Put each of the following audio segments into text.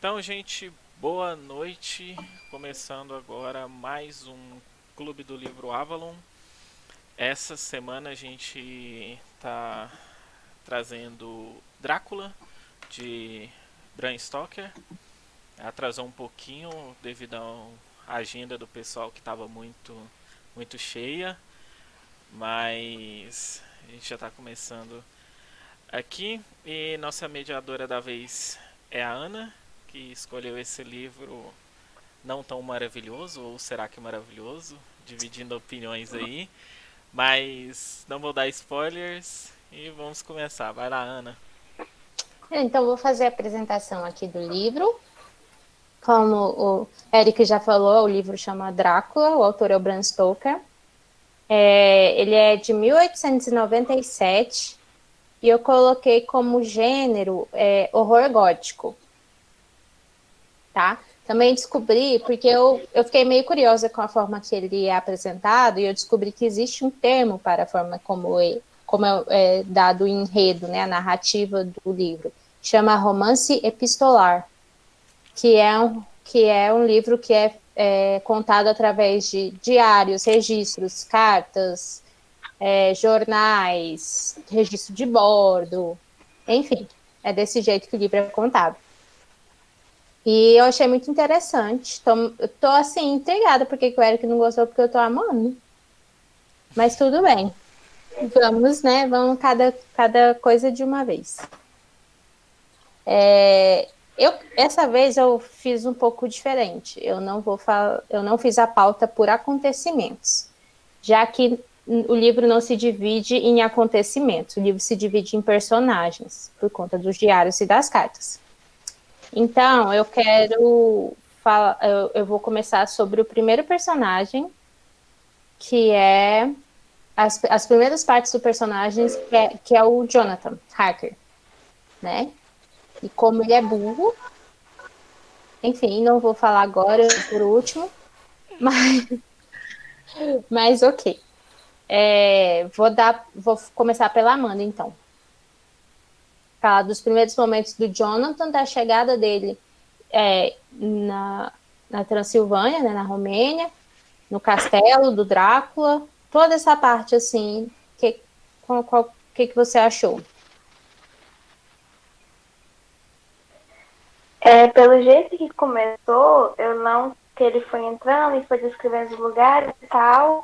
Então, gente, boa noite. Começando agora mais um Clube do Livro Avalon. Essa semana a gente tá trazendo Drácula de Bram Stoker. Atrasou um pouquinho devido à agenda do pessoal que estava muito cheia, mas a gente já está começando aqui e nossa mediadora da vez é a Ana, que escolheu esse livro não tão maravilhoso, ou será que maravilhoso? Dividindo opiniões aí. Mas não vou dar spoilers e vamos começar. Vai lá, Ana. Então, vou fazer a apresentação aqui do livro. Como o Eric já falou, o livro chama Drácula, o autor é o Bram Stoker. Ele é de 1897 e eu coloquei como gênero horror gótico, tá? Também descobri, porque eu fiquei meio curiosa com a forma que ele é apresentado, e eu descobri que existe um termo para a forma como é dado o enredo, né, a narrativa do livro. Chama romance epistolar, que é um livro que é contado através de diários, registros, cartas, jornais, registro de bordo, enfim, é desse jeito que o livro é contado. E eu achei muito interessante. Eu tô assim, intrigada porque o Eric não gostou, porque eu tô amando. Mas tudo bem. Vamos, né? Vamos cada coisa de uma vez. Essa vez eu fiz um pouco diferente. Eu não fiz a pauta por acontecimentos, já que o livro não se divide em acontecimentos, o livro se divide em personagens, por conta dos diários e das cartas. Então, eu vou começar sobre o primeiro personagem, que é as primeiras partes do personagem, que é o Jonathan Harker, né? E como ele é burro, enfim, não vou falar agora por último, mas, mas ok. Vou começar pela Amanda, então. Falar dos primeiros momentos do Jonathan, da chegada dele na Transilvânia, né, na Romênia, no castelo do Drácula, toda essa parte assim, que você achou? Pelo jeito que começou, eu não que ele foi entrando e foi descrevendo os lugares e tal,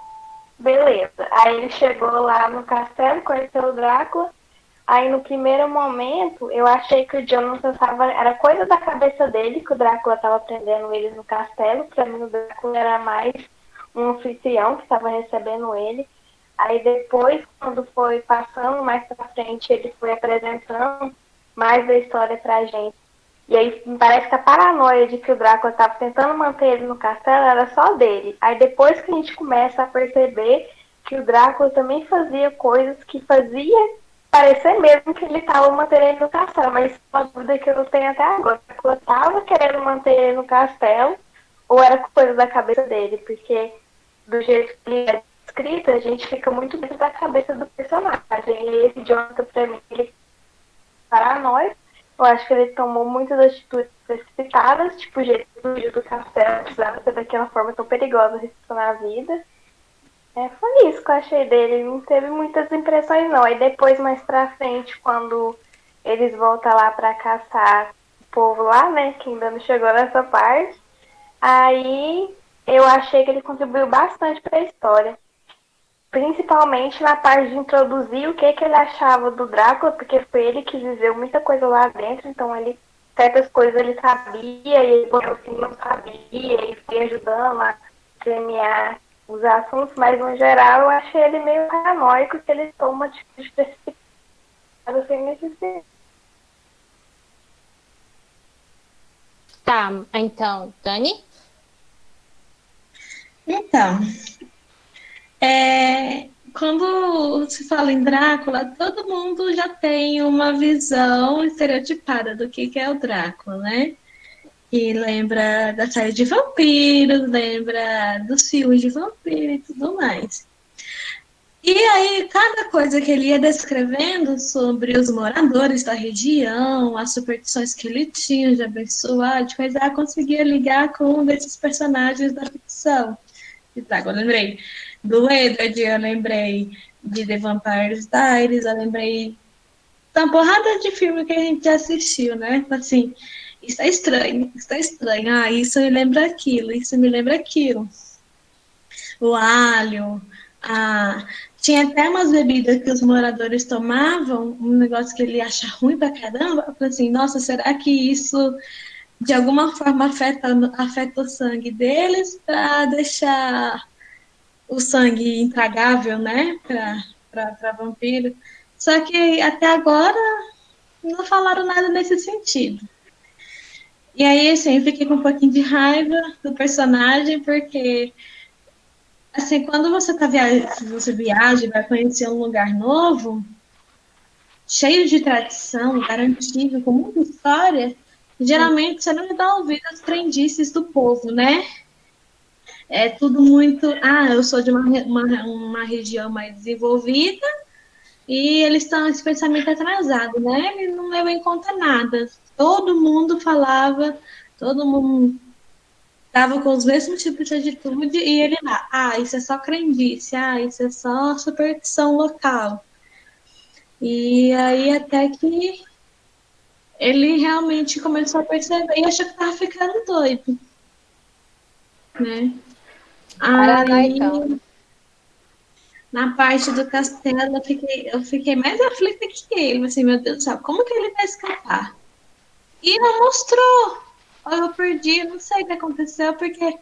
beleza. Aí ele chegou lá no castelo, conheceu o Drácula. Aí no primeiro momento, eu achei que o Jonathan era coisa da cabeça dele, que o Drácula estava prendendo eles no castelo. Pra mim, o Drácula era mais um anfitrião que estava recebendo ele. Aí depois, quando foi passando mais pra frente, ele foi apresentando mais da história pra gente. E aí parece que a paranoia de que o Drácula estava tentando manter ele no castelo era só dele. Aí depois que a gente começa a perceber que o Drácula também fazia coisas que fazia parecer mesmo que ele estava mantendo ele no castelo. Mas uma dúvida que eu tenho até agora. O Drácula estava querendo manter ele no castelo ou era coisa da cabeça dele? Porque do jeito que ele é escrito, a gente fica muito dentro da cabeça do personagem. E esse Jonathan, pra mim, ele é paranoico. Eu acho que ele tomou muitas atitudes precipitadas, tipo o jeito do castelo, precisava ser daquela forma tão perigosa restricionar a vida. Foi isso que eu achei dele, não teve muitas impressões não. Aí depois, mais pra frente, quando eles voltam lá pra caçar o povo lá, né, que ainda não chegou nessa parte, aí eu achei que ele contribuiu bastante pra história. Principalmente na parte de introduzir o que ele achava do Drácula, porque foi ele que viveu muita coisa lá dentro, então certas coisas ele sabia, e ele assim, não sabia, e foi ajudando a premiar os assuntos, mas no geral eu achei ele meio paranoico, que ele toma atitude precipitada sem necessidade. Tá, então, Dani? Então, quando se fala em Drácula, todo mundo já tem uma visão estereotipada do que é o Drácula, né? E lembra da série de vampiros, lembra dos filmes de vampiro e tudo mais. E aí, cada coisa que ele ia descrevendo sobre os moradores da região, as superstições que ele tinha de abençoar, de coisa, eu conseguia ligar com um desses personagens da ficção. E tá, eu lembrei do Edward, eu lembrei de The Vampire Diaries, eu lembrei da porrada de filme que a gente já assistiu, né? Assim, isso é estranho, isso é estranho. Ah, isso me lembra aquilo, isso me lembra aquilo. O alho, a... tinha até umas bebidas que os moradores tomavam, um negócio que ele acha ruim pra caramba. Eu falei assim, nossa, será que isso de alguma forma afeta o sangue deles para deixar o sangue intragável, né, para vampiro? Só que até agora não falaram nada nesse sentido. E aí, assim, eu fiquei com um pouquinho de raiva do personagem, porque assim, quando você tá você viaja e vai conhecer um lugar novo, cheio de tradição, lugar antigo, com muita história, geralmente você não dá ouvido às crendices do povo, né? É tudo muito. Ah, eu sou de uma região mais desenvolvida e eles estão esse pensamento atrasado, né? Ele não leva em conta nada. Todo mundo falava, todo mundo tava com os mesmos tipos de atitude e ele lá, ah, isso é só crendice, ah, isso é só superstição local. E aí até que ele realmente começou a perceber e achou que tava ficando doido, né? Paranoicão. Aí na parte do castelo eu fiquei mais aflita que ele, assim, meu Deus do céu, como que ele vai escapar? E não mostrou. Eu perdi, não sei o que aconteceu, porque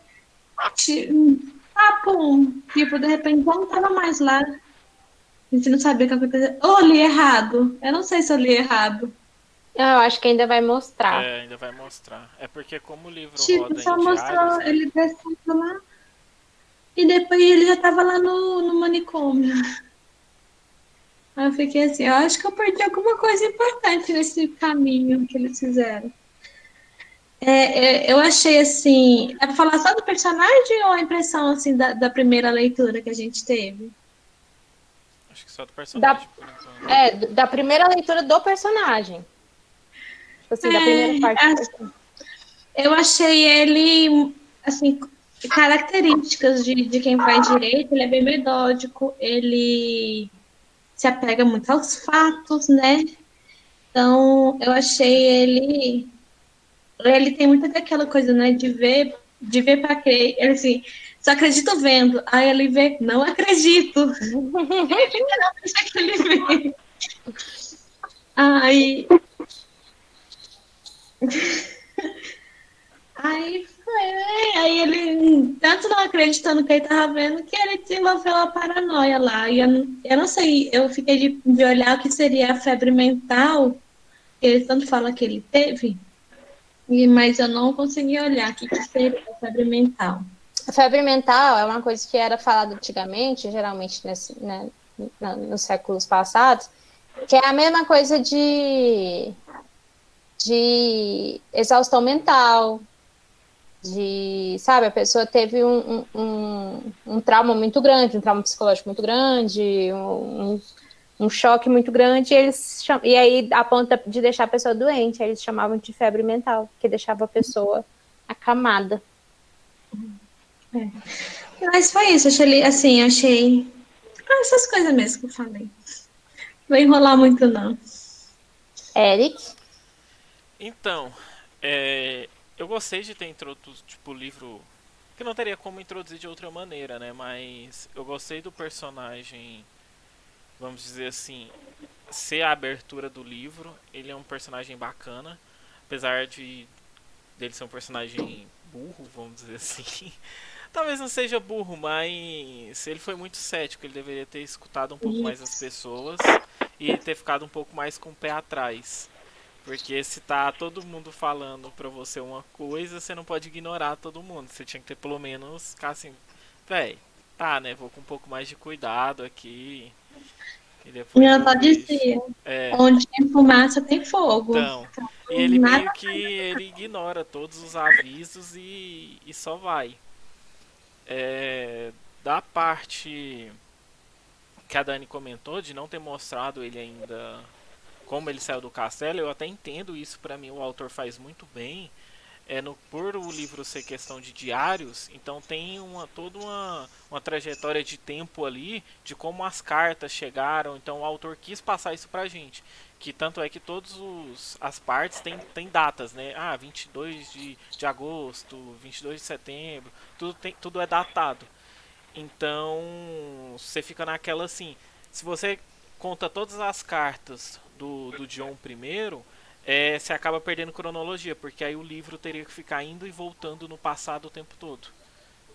pum, tipo, de repente já não tava mais lá. A gente não sabia o que aconteceu. Ou eu li errado. Eu não sei se eu li errado. Eu acho que ainda vai mostrar. É, ainda vai mostrar. É porque como o livro Tipo, roda só em diários, mostrou né? ele descendo lá e depois ele já tava lá no manicômio. Aí eu fiquei assim, eu acho que eu perdi alguma coisa importante nesse caminho que eles fizeram. Eu achei assim. É pra falar só do personagem ou a impressão assim da primeira leitura que a gente teve? Acho que só do Da, personagem, por enquanto. da primeira leitura do personagem. Tipo assim, da primeira parte do É, personagem. eu achei ele, assim, características de quem faz direito, ele é bem metódico, ele se apega muito aos fatos, né? Então, eu achei ele tem muito daquela coisa, né, de ver para crer, ele assim, só acredito vendo, aí ele vê, não acredito, literalmente é que ele vê. Aí, Aí foi, né? Aí ele, tanto não acreditando que ele tava vendo, que ele desenvolveu uma paranoia lá. E eu não sei, eu fiquei de olhar o que seria a febre mental, que ele tanto fala que ele teve, mas eu não consegui olhar o que seria a febre mental. A febre mental é uma coisa que era falada antigamente, geralmente né, nos séculos passados, que é a mesma coisa de exaustão mental, sabe, a pessoa teve um trauma muito grande, um trauma psicológico muito grande, um choque muito grande, e aí a ponto de deixar a pessoa doente, aí eles chamavam de febre mental, que deixava a pessoa acamada. Mas foi isso, achei, assim, achei essas coisas mesmo que eu falei. Não vou enrolar muito, não. Eric? Então, eu gostei de ter introduzido, tipo, o livro. Que não teria como introduzir de outra maneira, né? Mas eu gostei do personagem, vamos dizer assim, ser a abertura do livro. Ele é um personagem bacana, apesar de dele ser um personagem burro, vamos dizer assim. Talvez não seja burro, mas ele foi muito cético. Ele deveria ter escutado um pouco mais as Isso. pessoas e ter ficado um pouco mais com o pé atrás. Porque se tá todo mundo falando pra você uma coisa, você não pode ignorar todo mundo. Você tinha que ter pelo menos ficar assim, véi, tá, né? Vou com um pouco mais de cuidado aqui. E depois Minha eu avó vejo. dizia, É, onde tem fumaça tem fogo. então. E ele meio Nada. que ele ignora todos os avisos e só vai. Da parte que a Dani comentou de não ter mostrado ele ainda como ele saiu do castelo, eu até entendo isso. Pra mim o autor faz muito bem. Por o livro ser questão de diários, então tem toda uma trajetória de tempo ali de como as cartas chegaram. Então o autor quis passar isso pra gente, que tanto é que todas as partes tem datas, né? 22 de agosto, 22 de setembro, tudo é datado. Então você fica naquela assim, se você conta todas as cartas do John primeiro, você acaba perdendo cronologia, porque aí o livro teria que ficar indo e voltando no passado o tempo todo.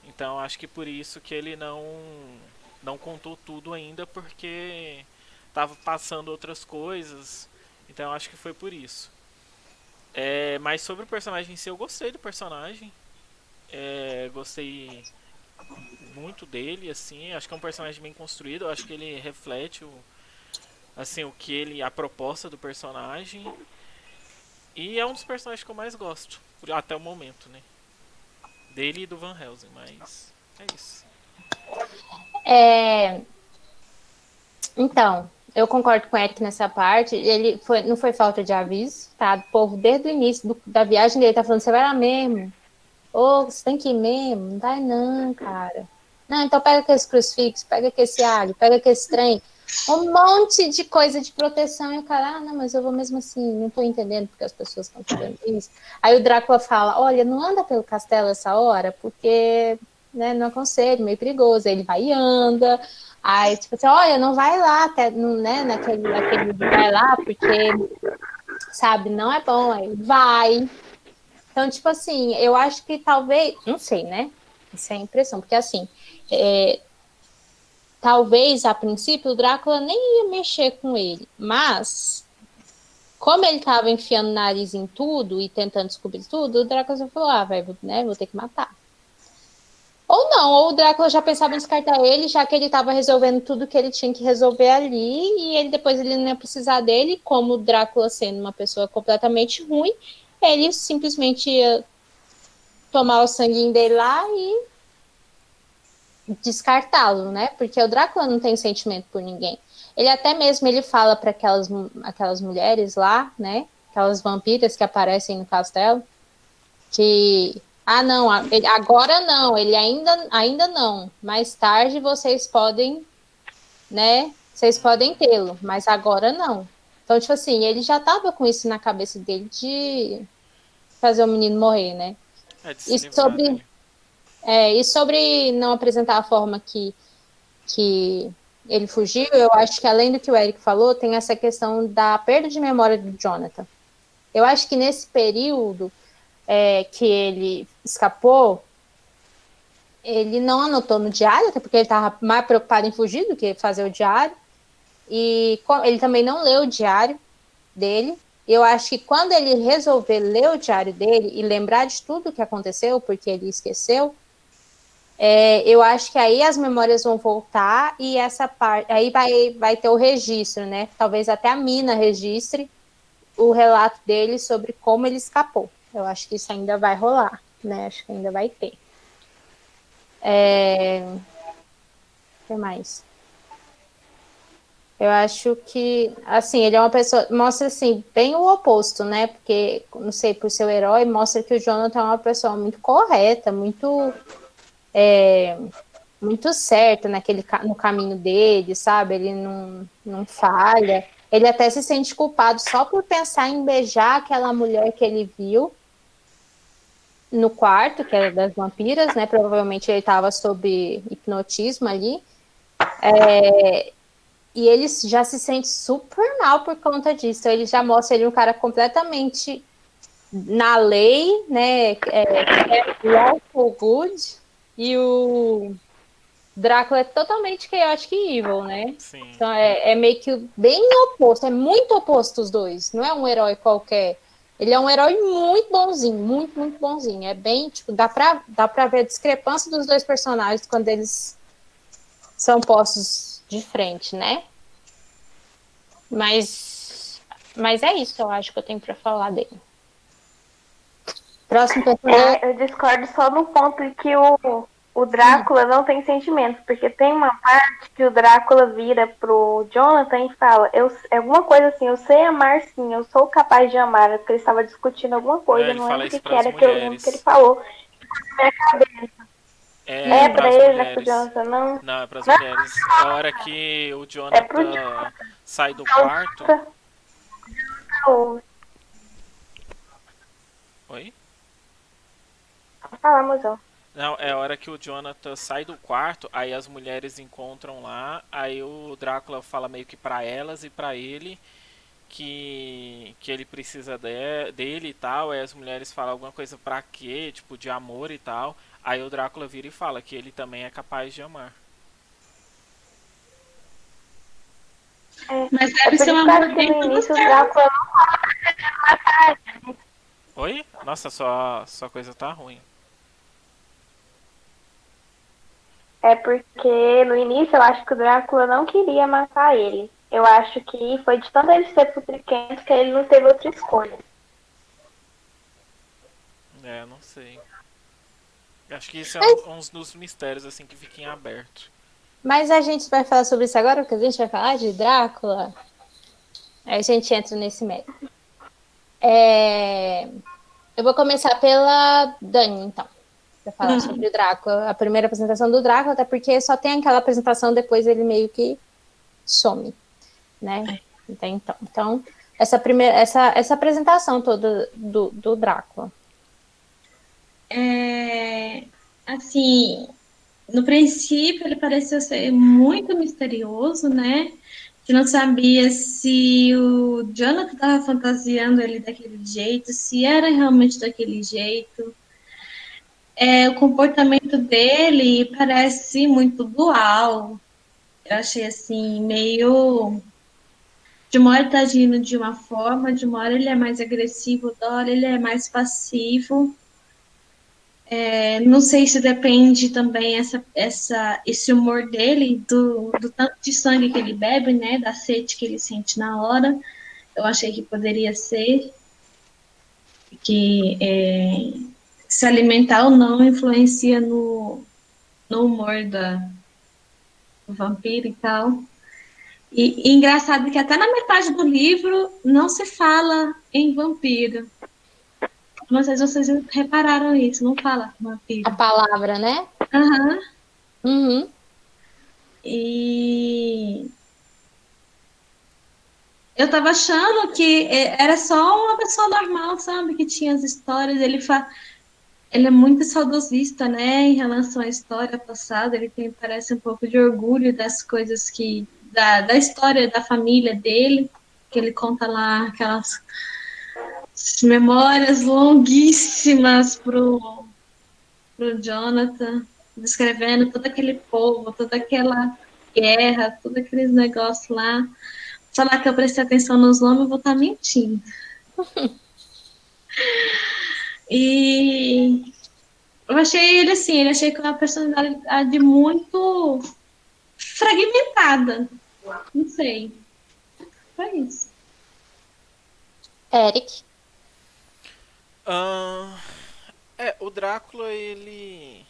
Então acho que por isso que ele não contou tudo ainda, porque estava passando outras coisas. Então acho que foi por isso. Mas sobre o personagem em si, eu gostei do personagem. Gostei muito dele, assim. Acho que é um personagem bem construído. Eu acho que ele reflete a proposta do personagem. E é um dos personagens que eu mais gosto, até o momento, né? Dele e do Van Helsing, mas é isso. Então, eu concordo com o Eric nessa parte. Não foi falta de aviso, tá? O povo, desde o início da viagem dele, tá falando: você vai lá mesmo? Ou você tem que ir mesmo? Não vai não, cara. Não, então pega aquele crucifixo, pega aquele alho, pega aquele trem. Um monte de coisa de proteção. E o cara: não, mas eu vou mesmo assim, não tô entendendo porque as pessoas estão fazendo isso. Aí o Drácula fala: olha, não anda pelo castelo essa hora, porque, né, não aconselho, meio perigoso. Aí ele vai e anda. Aí, tipo assim, olha, não vai lá, até, né, naquele vai lá, porque, sabe, não é bom. Aí vai. Então, tipo assim, eu acho que talvez, não sei, né? Isso é a impressão, porque assim, talvez a princípio o Drácula nem ia mexer com ele, mas como ele tava enfiando o nariz em tudo e tentando descobrir tudo, o Drácula já falou: vou ter que matar. Ou não, ou o Drácula já pensava em descartar ele, já que ele estava resolvendo tudo que ele tinha que resolver ali, e depois ele não ia precisar dele, como o Drácula sendo uma pessoa completamente ruim, ele simplesmente ia tomar o sanguinho dele lá e descartá-lo, né? Porque o Drácula não tem sentimento por ninguém. Ele até mesmo ele fala para aquelas mulheres lá, né? Aquelas vampiras que aparecem no castelo, que não, agora não, ele ainda não. Mais tarde vocês podem, né? Vocês podem tê-lo, mas agora não. Então, tipo assim, ele já tava com isso na cabeça dele de fazer o menino morrer, né? De se livrar dele. E sobre não apresentar a forma que ele fugiu, eu acho que além do que o Eric falou, tem essa questão da perda de memória do Jonathan. Eu acho que nesse período que ele escapou, ele não anotou no diário, até porque ele estava mais preocupado em fugir do que fazer o diário. E ele também não leu o diário dele. Eu acho que quando ele resolver ler o diário dele e lembrar de tudo o que aconteceu, porque ele esqueceu, eu acho que aí as memórias vão voltar e essa parte aí vai ter o registro, né? Talvez até a Mina registre o relato dele sobre como ele escapou. Eu acho que isso ainda vai rolar, né? Acho que ainda vai ter. O que mais? Eu acho que, assim, ele é uma pessoa, mostra, assim, bem o oposto, né? Porque, não sei, por ser o herói, mostra que o Jonathan é uma pessoa muito correta, muito certa no caminho dele, sabe? Ele não falha. Ele até se sente culpado só por pensar em beijar aquela mulher que ele viu no quarto, que era das vampiras, né? Provavelmente ele estava sob hipnotismo ali. E ele já se sente super mal por conta disso. Ele já mostra ele um cara completamente na lei, né? Lawful good. E o Drácula é totalmente chaotic evil, né? Sim. Então é meio que bem oposto, é muito oposto os dois. Não é um herói qualquer. Ele é um herói muito bonzinho, muito, muito bonzinho. É bem, tipo, dá pra ver a discrepância dos dois personagens quando eles são postos de frente, né? Mas é isso, eu acho que eu tenho pra falar dele. Próximo personagem. Eu discordo só no ponto em que o o Drácula não tem sentimento, porque tem uma parte que o Drácula vira pro Jonathan e fala, é alguma coisa assim, eu sei amar sim, eu sou capaz de amar, porque ele estava discutindo alguma coisa, Ele não fala lembro o isso que pras era, que eu lembro que ele mulheres. falou. Na minha cabeça. É É pra pras ele, né, pro mulheres. Jonathan, não. Não, é pras mulheres. É a hora que o É pro Jonathan sai do quarto. Jonathan. Oi? Fala, mozão. Não, é a hora que o Jonathan sai do quarto, aí as mulheres encontram lá, aí o Drácula fala meio que pra elas e pra ele que ele precisa dele e tal, aí as mulheres falam alguma coisa pra quê, tipo de amor e tal, aí o Drácula vira e fala que ele também é capaz de amar. Mas É deve por ser um isso que eu amor acho que no dentro do início o céu. Drácula não matar. Oi? Nossa, sua coisa tá ruim. É porque no início eu acho que o Drácula não queria matar ele. Eu acho que foi de tanto ele ser putriquento que ele não teve outra escolha. É, não sei. Acho que isso é Mas, um dos mistérios assim que fica em aberto. mas a gente vai falar sobre isso agora, porque a gente vai falar de Drácula. Aí a gente entra nesse mérito. É, eu vou começar pela Dani, então, para falar sobre o Drácula. A primeira apresentação do Drácula, até porque só tem aquela apresentação, depois ele meio que some, né? Então essa apresentação toda do Drácula. Assim, no princípio ele pareceu ser muito misterioso, né? Que não sabia se o Jonathan estava fantasiando ele daquele jeito, se era realmente daquele jeito. O comportamento dele parece muito dual. Eu achei assim, meio. De uma hora ele tá agindo de uma forma, de uma hora ele é mais agressivo, da hora ele é mais passivo. Não sei se depende também esse humor dele, do tanto de sangue que ele bebe, né? Da sede que ele sente na hora. Eu achei que poderia ser que se alimentar ou não influencia no humor do vampiro e tal. E engraçado que até na metade do livro não se fala em vampiro. Não sei se vocês repararam isso, não fala A vampiro. palavra, né? Aham. Uhum. E eu tava achando que era só uma pessoa normal, sabe? Que tinha as histórias. Ele é muito saudosista, né? Em relação à história passada. Ele tem, parece, um pouco de orgulho das coisas da história da família dele. Que ele conta lá aquelas memórias longuíssimas pro Jonathan, descrevendo todo aquele povo, toda aquela guerra, todos aqueles negócios lá. Falar que eu prestei atenção nos nomes, eu vou estar mentindo. E eu achei ele assim, ele achei com uma personalidade muito fragmentada. Não sei. Foi isso. Eric. Ahn, o Drácula, ele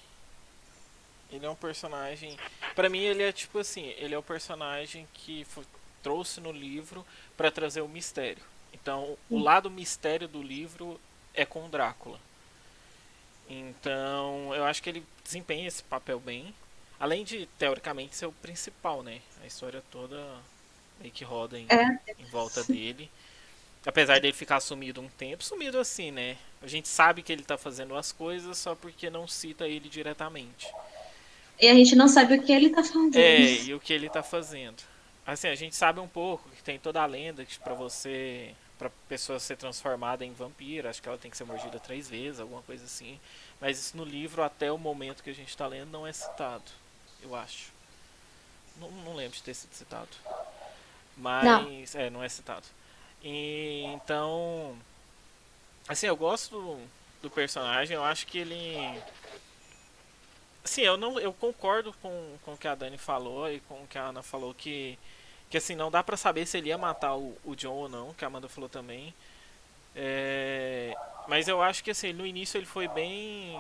é um personagem, pra mim ele é tipo assim, ele é o personagem que trouxe no livro pra trazer o mistério. Então, o lado mistério do livro é com o Drácula. Então, eu acho que ele desempenha esse papel bem. Além de, teoricamente, ser o principal, né? A história toda meio que roda em volta dele. Apesar dele ficar sumido um tempo, sumido assim, né? A gente sabe que ele tá fazendo as coisas só porque não cita ele diretamente. E a gente não sabe o que ele tá fazendo. E o que ele tá fazendo. Assim, a gente sabe um pouco que tem toda a lenda que pra pessoa ser transformada em vampiro, acho que ela tem que ser mordida 3 vezes, alguma coisa assim. Mas isso no livro, até o momento que a gente tá lendo, não é citado, eu acho. Não lembro de ter sido citado. Não. Mas, não é citado. E, então, assim, eu gosto do personagem, eu acho que ele... Assim, eu concordo com o que a Dani falou e com o que a Ana falou, que assim, não dá pra saber se ele ia matar o John ou não, que a Amanda falou também. Mas eu acho que assim, no início ele foi bem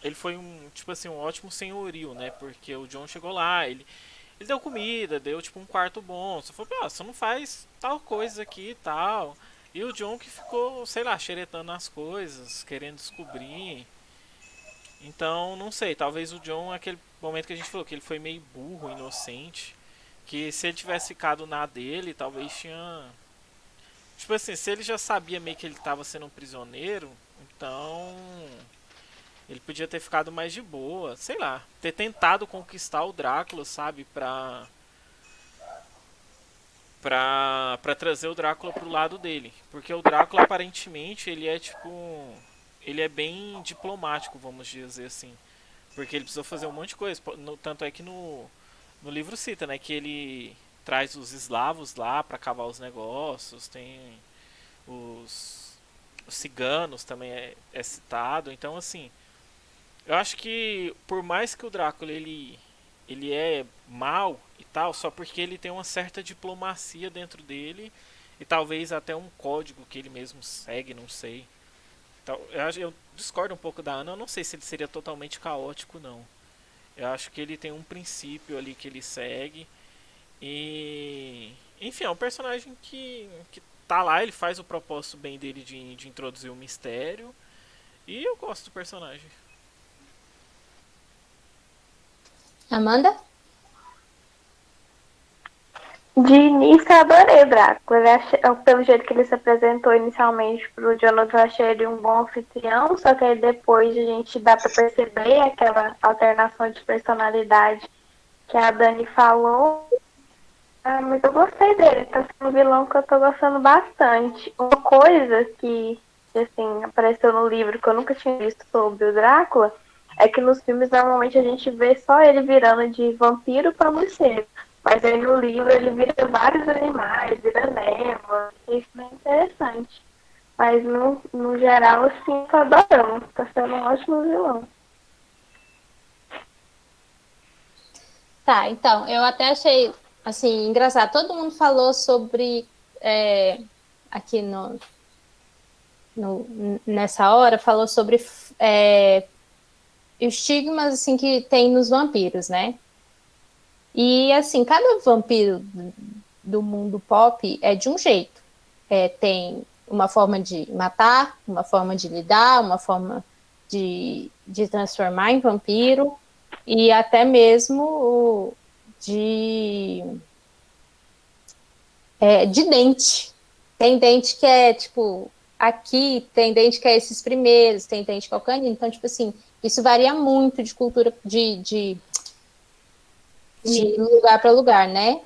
ele foi tipo assim, um ótimo senhorio, né? Porque o John chegou lá, ele deu comida, deu tipo um quarto bom. Só falou, você não faz tal coisa aqui e tal. E o John que ficou, sei lá, xeretando as coisas, querendo descobrir. Então, não sei, talvez o John, aquele momento que a gente falou que ele foi meio burro, inocente, que se ele tivesse ficado na dele, talvez tinha. Tipo assim, se ele já sabia meio que ele estava sendo um prisioneiro, então ele podia ter ficado mais de boa, sei lá, ter tentado conquistar o Drácula, sabe, pra trazer o Drácula pro lado dele. Porque o Drácula aparentemente ele é tipo. Ele é bem diplomático, vamos dizer assim. Porque ele precisou fazer um monte de coisa. Tanto é que no livro cita, né, que ele traz os eslavos lá pra cavar os negócios, tem os ciganos também é citado. Então, assim, eu acho que por mais que o Drácula ele é mal e tal, só porque ele tem uma certa diplomacia dentro dele e talvez até um código que ele mesmo segue, não sei. Então, eu discordo um pouco da Ana, eu não sei se ele seria totalmente caótico, não. Eu acho que ele tem um princípio ali que ele segue e... Enfim, é um personagem que tá lá, ele faz o propósito bem dele de introduzir o mistério e eu gosto do personagem. Amanda? De início eu adorei o Drácula. Pelo jeito que ele se apresentou inicialmente pro Jonathan, eu achei ele um bom anfitrião, só que aí depois a gente dá pra perceber aquela alternação de personalidade que a Dani falou. Mas eu gostei dele, tá sendo um vilão que eu tô gostando bastante. Uma coisa que assim, apareceu no livro que eu nunca tinha visto sobre o Drácula é que nos filmes normalmente a gente vê só ele virando de vampiro pra morcego. Mas aí no livro ele vira vários animais, vira névoa. Isso é interessante. Mas no geral, assim, tô adorando. Tá sendo um ótimo vilão. Tá, então, eu até achei, assim, engraçado. Todo mundo falou sobre, aqui nessa hora, falou sobre estigmas, assim, que tem nos vampiros, né? E, assim, cada vampiro do mundo pop é de um jeito. Tem uma forma de matar, uma forma de lidar, uma forma de transformar em vampiro e até mesmo de dente. Tem dente que é, tipo, aqui, tem dente que é esses primeiros, tem dente que é o canino. Então, tipo assim, isso varia muito de cultura, de lugar para lugar, né?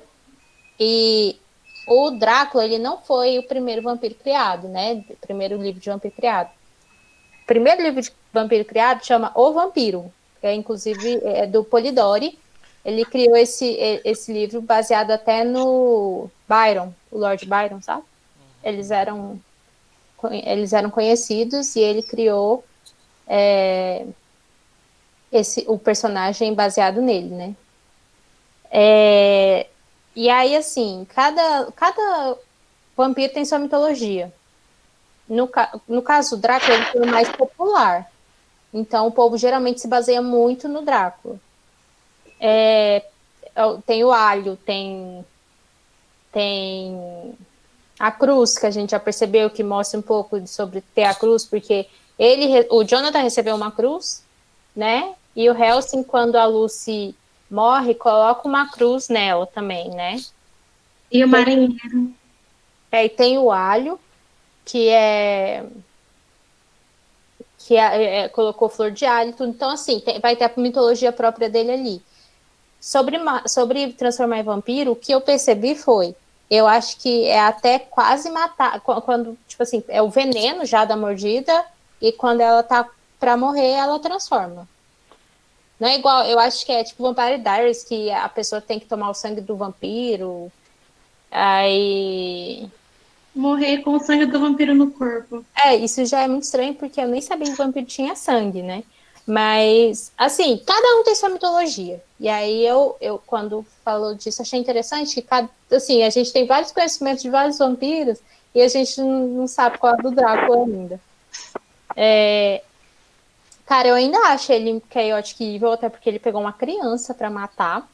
E o Drácula, ele não foi o primeiro vampiro criado, né? O primeiro livro de vampiro criado. O primeiro livro de vampiro criado chama O Vampiro, que é inclusive do Polidori. Ele criou esse livro baseado até no Byron, o Lord Byron, sabe? Eles eram conhecidos e ele criou o personagem baseado nele, né? E aí, assim, cada vampiro tem sua mitologia. No caso, o Drácula ele foi o mais popular. Então, o povo geralmente se baseia muito no Drácula. Tem o alho, tem a cruz, que a gente já percebeu que mostra um pouco sobre ter a cruz, porque o Jonathan recebeu uma cruz, né? E o Helsing, quando a Lucy morre, coloca uma cruz nela também, né? E o marinheiro. E tem o alho, que colocou flor de alho e tudo. Então, assim, vai ter a mitologia própria dele ali. Sobre transformar em vampiro, o que eu percebi foi, eu acho que é até quase matar, quando, tipo assim, é o veneno já da mordida, e quando ela tá pra morrer, ela transforma. Não é igual, eu acho que é tipo Vampire Diaries, que a pessoa tem que tomar o sangue do vampiro, aí... Morrer com o sangue do vampiro no corpo. Isso já é muito estranho, porque eu nem sabia que o vampiro tinha sangue, né? Mas, assim, cada um tem sua mitologia. E aí eu quando falou disso, achei interessante que assim, a gente tem vários conhecimentos de vários vampiros e a gente não sabe qual é do Drácula ainda. Cara, eu ainda acho ele chaotic evil, até porque ele pegou uma criança pra matar.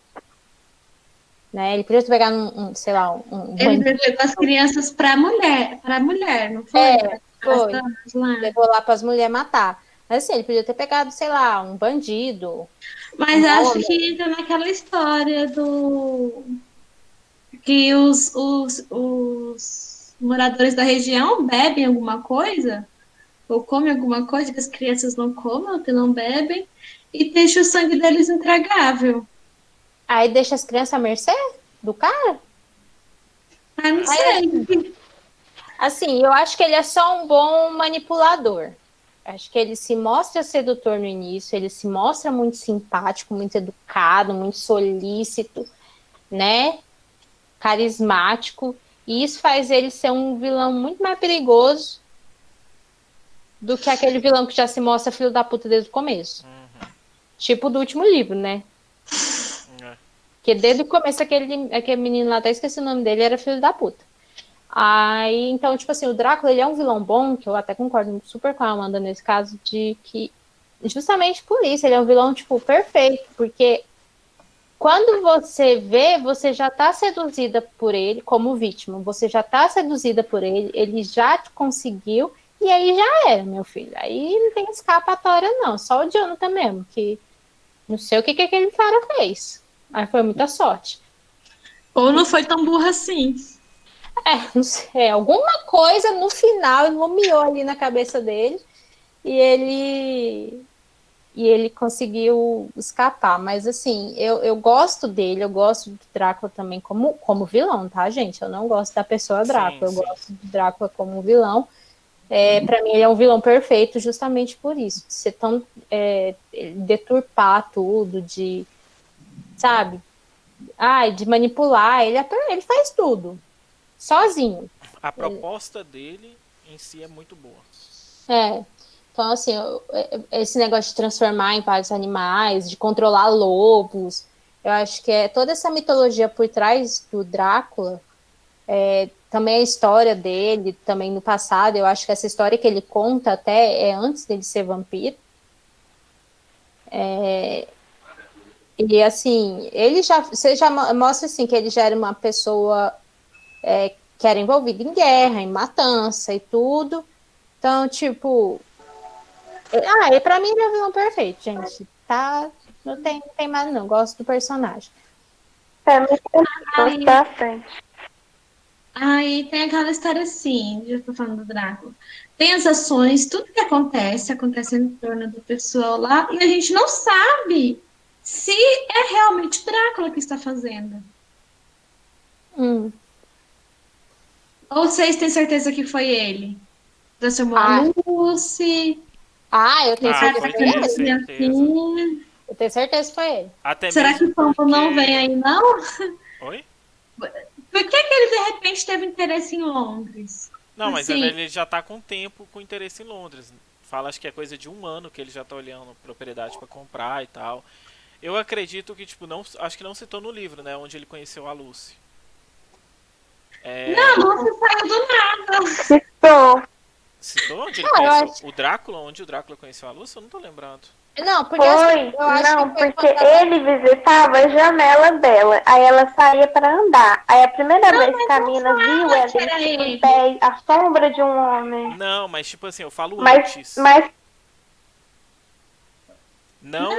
Né? Ele podia ter pegado sei lá, um Ele bandido. pegou as crianças para mulher, não foi? Foi. Lá. Levou lá para as mulheres matar. Mas assim, ele podia ter pegado, sei lá, um bandido. Mas Um acho homem. que entra naquela história do que os moradores da região bebem alguma coisa, ou comem alguma coisa que as crianças não comem, ou que não bebem, e deixa o sangue deles intragável. Aí deixa as crianças à mercê do cara? Ah, não Aí, sei. assim, eu acho que ele é só um bom manipulador. Acho que ele se mostra sedutor no início, ele se mostra muito simpático, muito educado, muito solícito, né? Carismático. E isso faz ele ser um vilão muito mais perigoso do que aquele vilão que já se mostra filho da puta desde o começo. Tipo do último livro, né? Porque desde o começo aquele menino lá, até esqueci o nome dele, era filho da puta. Aí, então, tipo assim, o Drácula, ele é um vilão bom, que eu até concordo super com a Amanda nesse caso, de que justamente por isso, ele é um vilão, tipo, perfeito, porque quando você vê, você já tá seduzida por ele como vítima, você já tá seduzida por ele, ele já te conseguiu, e aí já era, meu filho. Aí não tem escapatória, não, só o Jonathan mesmo, que não sei o que aquele cara fez. Aí foi muita sorte. Ou não foi tão burra assim. Não sei, alguma coisa no final iluminou ali na cabeça dele e ele conseguiu escapar. Mas assim, eu gosto dele, eu gosto do Drácula também como vilão, tá, gente? Eu não gosto da pessoa Drácula, eu gosto do Drácula como vilão. Para mim, ele é um vilão perfeito justamente por isso, de ser tão deturpar tudo, de sabe? De manipular, ele faz tudo. Sozinho. A proposta dele em si é muito boa. Então, assim, esse negócio de transformar em vários animais, de controlar lobos, eu acho que toda essa mitologia por trás do Drácula, também a história dele, também no passado, eu acho que essa história que ele conta até é antes dele ser vampiro. E assim, você já mostra assim que ele já era uma pessoa que era envolvida em guerra, em matança e tudo. Então, tipo, e pra mim ele é o vilão perfeito, gente. Tá, não tem mais não, gosto do personagem. Gosto bastante. Aí tem aquela história assim, já tô falando do Drácula. Tem as ações, tudo que acontece em torno do pessoal lá, e a gente não sabe se é realmente Drácula que está fazendo. Ou vocês têm certeza que foi ele? Transformou a Lucy. Eu tenho certeza que foi ele. Assim. Eu tenho certeza que foi ele. Até Será mesmo que o Paulo porque... não vem aí, não? Oi? Por que ele de repente teve interesse em Londres? Não, mas Assim, ele já tá com tempo com interesse em Londres. Fala, acho que é coisa de 1 ano que ele já tá olhando propriedade para comprar e tal. Eu acredito que, tipo, não, acho que não citou no livro, né, onde ele conheceu a Lucy. não saiu do nada. Citou onde ele conheceu o Drácula? Onde o Drácula conheceu a Lucy? Eu não tô lembrando. Não, porque assim, eu acho não, que foi porque ele visitava a janela dela, aí ela saía para andar. Aí a primeira vez que a mina viu ela em pé, a sombra de um homem. Não, mas tipo assim, eu falo antes. Não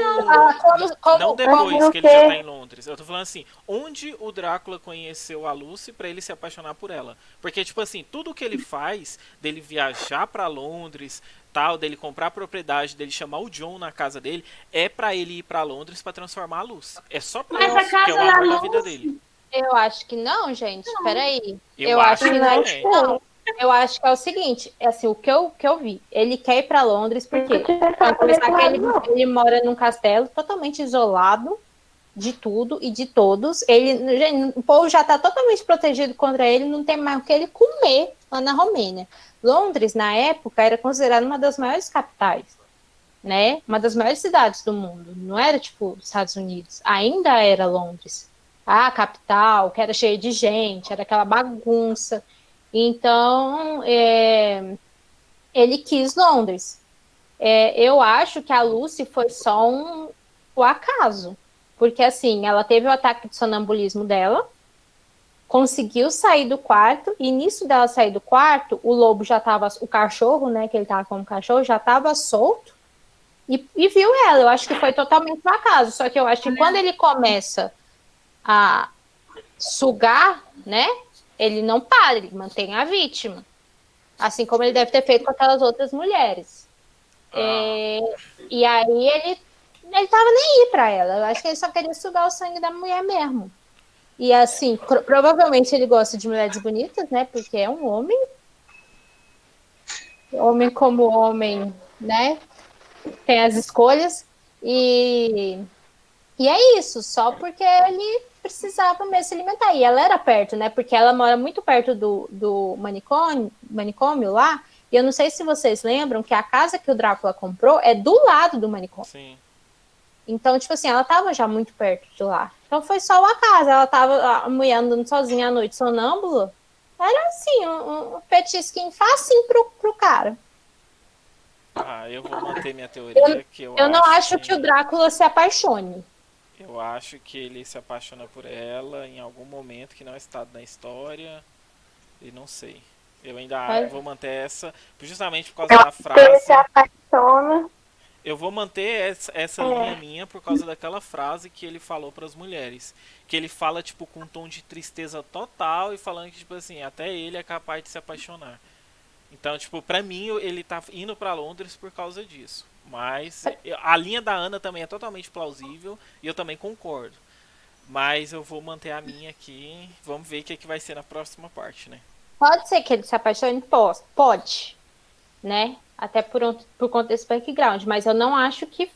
depois que ele já tá em Londres. Eu tô falando assim, onde o Drácula conheceu a Lucy pra ele se apaixonar por ela. Porque, tipo assim, tudo que ele faz, dele viajar pra Londres, tal, dele comprar a propriedade, dele chamar o John na casa dele, é pra ele ir pra Londres pra transformar a Lucy. É só pra isso que é o amor da vida dele. Eu acho que não, gente. Peraí. Eu acho que não. não. Eu acho que é o seguinte, assim, o que eu vi, ele quer ir para Londres porque para começar que ele mora num castelo totalmente isolado de tudo e de todos. O povo já está totalmente protegido contra ele, não tem mais o que ele comer lá na Romênia. Londres, na época, era considerada uma das maiores capitais, né? Uma das maiores cidades do mundo. Não era tipo Estados Unidos, ainda era Londres. A capital, que era cheia de gente, era aquela bagunça. Então, ele quis Londres. eu acho que a Lucy foi só o acaso. Porque, assim, ela teve o ataque de sonambulismo dela, conseguiu sair do quarto, e nisso dela sair do quarto, o lobo já tava, o cachorro, né, que ele tava como cachorro, já tava solto, e viu ela. Eu acho que foi totalmente um acaso. Só que eu acho que quando ele começa a sugar, né, ele não para, ele mantém a vítima. Assim como ele deve ter feito com aquelas outras mulheres. E aí ele tava nem aí pra ela. Eu acho que ele só queria sugar o sangue da mulher mesmo. E assim, provavelmente ele gosta de mulheres bonitas, né? Porque é um homem. Homem como homem, né? Tem as escolhas. E é isso, só porque ele precisava mesmo se alimentar. E ela era perto, né? Porque ela mora muito perto do manicômio lá. E eu não sei se vocês lembram que a casa que o Drácula comprou é do lado do manicômio. Sim. Então, tipo assim, ela tava já muito perto de lá. Então foi só o acaso. Ela tava, a mulher andando sozinha à noite, sonâmbula. Era assim, um petisquinho facinho pro cara. Eu vou manter minha teoria que eu não acho que o Drácula se apaixone. Eu acho que ele se apaixona por ela em algum momento que não está na história. E não sei. Eu ainda vou manter essa, justamente por causa da frase. Ele se apaixona. Eu vou manter essa linha minha por causa daquela frase que ele falou para as mulheres. Que ele fala, tipo, com um tom de tristeza total e falando que, tipo assim, até ele é capaz de se apaixonar. Então, tipo, pra mim, ele tá indo pra Londres por causa disso. Mas a linha da Ana também é totalmente plausível e eu também concordo. Mas eu vou manter a minha aqui. Vamos ver o que vai ser na próxima parte, né? Pode ser que ele se apaixone? Pode. Né? Até por conta desse background. Mas eu não acho que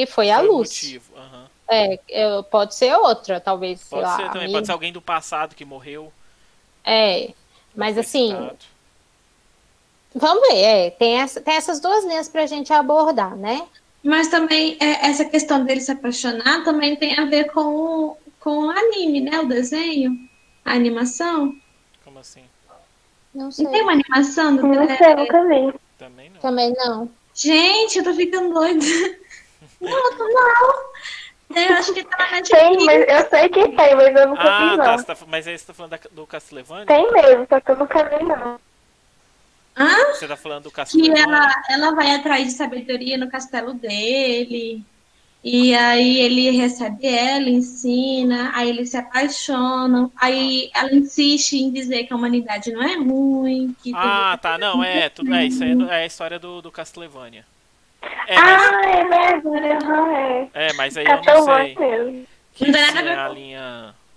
foi a Lucy. Motivo. Uhum. Pode ser outra, talvez. Pode sei ser lá, também. Pode ser alguém do passado que morreu. Mas assim... Vamos ver, tem essas duas linhas pra gente abordar, né? Mas também essa questão dele se apaixonar também tem a ver com o anime, né? O desenho, a animação. Como assim? Não sei. Não tem uma animação do Não sei, nunca vi. Também não. Também não. Gente, eu tô ficando doida. Não. Eu acho que tá na Netflix. Tem, mas eu sei que tem, mas eu nunca vi, não. Mas aí você tá falando do Castlevania? Tem mesmo, só que eu nunca vi, não. Você tá falando do Que Castlevania? ela vai atrás de sabedoria no castelo dele. E aí ele recebe ela, ensina, aí eles se apaixonam, aí ela insiste em dizer que a humanidade não é ruim. Que Tá, não, tudo isso aí é a história do Castlevania. É verdade, mas aí eu não sei. Mesmo. Que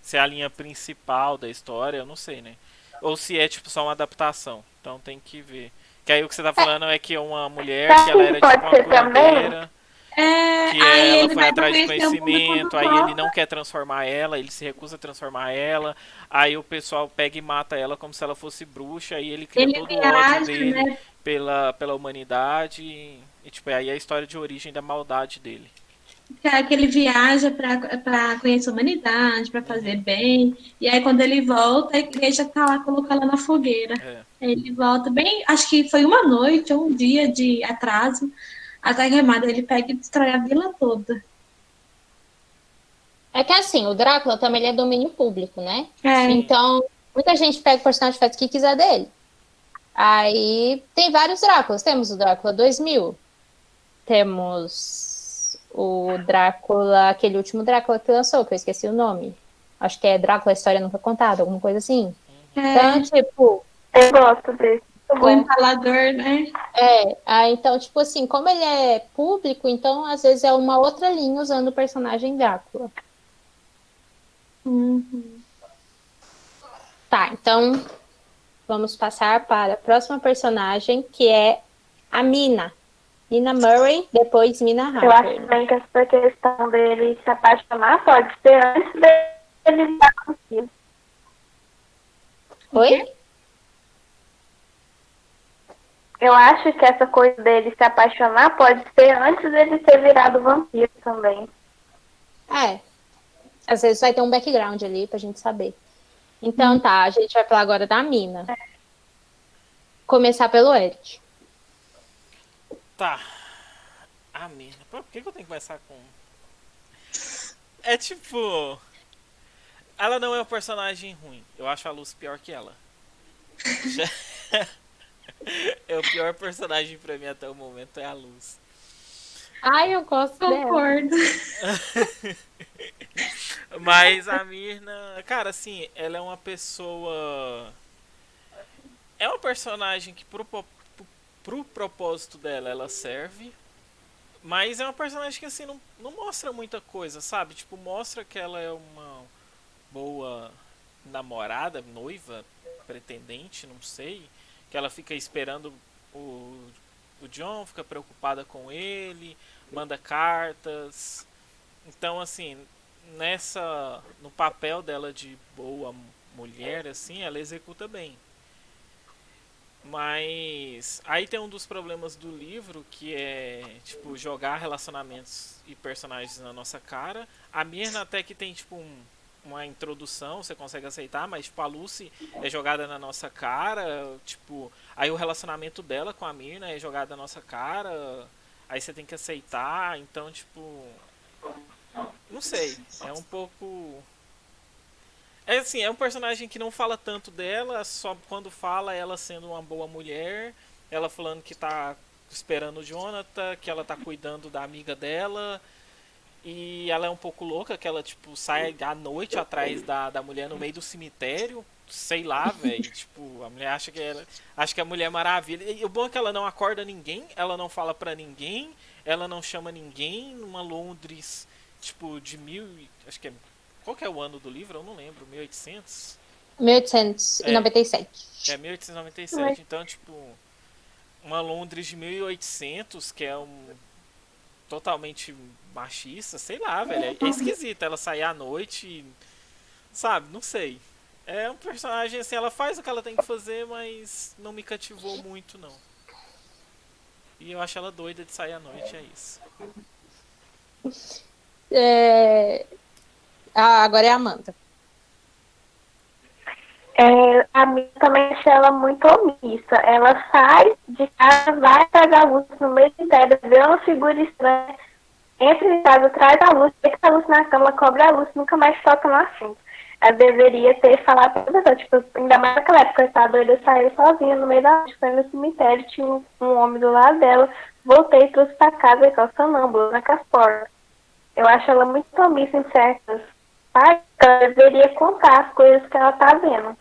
se é a linha principal da história, eu não sei, né? Ou se é tipo só uma adaptação. Então tem que ver. Que aí o que você tá falando é que é uma mulher que ela era tipo uma curandeira. Que ela foi atrás de conhecimento, aí ele não quer transformar ela, ele se recusa a transformar ela, aí o pessoal pega e mata ela como se ela fosse bruxa, aí ele cria todo o ódio dele, né, pela humanidade, e tipo, aí é a história de origem da maldade dele. Que ele viaja para conhecer a humanidade, para fazer bem, e aí quando ele volta, a igreja tá lá, coloca ela na fogueira. Ele volta bem, acho que foi uma noite ou um dia de atraso, a Terra Armada, ele pega e destrói a vila toda. É que assim, o Drácula também ele é domínio público, né? Então, muita gente pega o personagem e faz o que quiser dele. Aí, tem vários Dráculas. Temos o Drácula 2000. Temos o Drácula, aquele último Drácula que lançou, que eu esqueci o nome. Acho que é Drácula, a História Nunca Contada, alguma coisa assim. Então, tipo... Eu gosto desse. O empalador, né? Então, tipo assim, como ele é público, então às vezes é uma outra linha usando o personagem Drácula. Tá, então vamos passar para a próxima personagem, que é a Mina. Mina Murray, depois Mina Harker. Eu acho também que essa questão dele se apaixonar pode ser antes dele estar consigo. Oi? Eu acho que essa coisa dele se apaixonar pode ser antes dele ter virado vampiro também. Às vezes vai ter um background ali pra gente saber. Então tá, a gente vai falar agora da Mina. Começar pelo Eric. Tá. A Mirna. Por que eu tenho que começar com. É tipo. Ela não é um personagem ruim. Eu acho a Luz pior que ela. É o pior personagem pra mim até o momento é a Luz. Ai, eu gosto dela. Concordo. Mas a Mirna, cara, assim, ela é uma pessoa. É uma personagem que pro propósito dela ela serve. Mas é uma personagem que assim não mostra muita coisa, sabe? Tipo, mostra que ela é uma boa namorada, noiva, pretendente, não sei. Que ela fica esperando o, o John, fica preocupada com ele, manda cartas. Então, assim, no papel dela de boa mulher, assim, ela executa bem. Mas aí tem um dos problemas do livro que é tipo jogar relacionamentos e personagens na nossa cara. A Mirna até que tem tipo uma introdução, você consegue aceitar, mas tipo a Lucy é jogada na nossa cara, tipo, aí o relacionamento dela com a Mirna é jogado na nossa cara, aí você tem que aceitar, então tipo, não sei, é um pouco. É assim, é um personagem que não fala tanto dela, só quando fala ela sendo uma boa mulher, ela falando que tá esperando o Jonathan, que ela tá cuidando da amiga dela, e ela é um pouco louca, que ela tipo sai à noite atrás da mulher no meio do cemitério, sei lá, velho, tipo, a mulher acha que é a Mulher Maravilha. E o bom é que ela não acorda ninguém, ela não fala pra ninguém, ela não chama ninguém, numa Londres tipo de acho que é. Qual que é o ano do livro? Eu não lembro. 1800? 1897. É 1897. Então, tipo, uma Londres de 1800, que é totalmente machista, sei lá, velho. É esquisito ela sair à noite, sabe? Não sei. É um personagem assim, ela faz o que ela tem que fazer, mas não me cativou muito, não. E eu acho ela doida de sair à noite, é isso. Agora é a Amanda. A minha também achei ela muito omissa. Ela sai de casa, vai atrás da luz no meio inteiro, vê uma figura estranha, entra em casa, traz a luz, deixa a luz na cama, cobra a luz, nunca mais toca no assunto. Ela deveria ter falado pra pessoa, tipo, ainda mais naquela época, tá doida, saiu sozinha no meio da noite, foi no cemitério, tinha um homem do lado dela, voltei e trouxe pra casa igual sonâmbula, na caspora. Eu acho ela muito omissa em certas partes, ela deveria contar as coisas que ela tá vendo.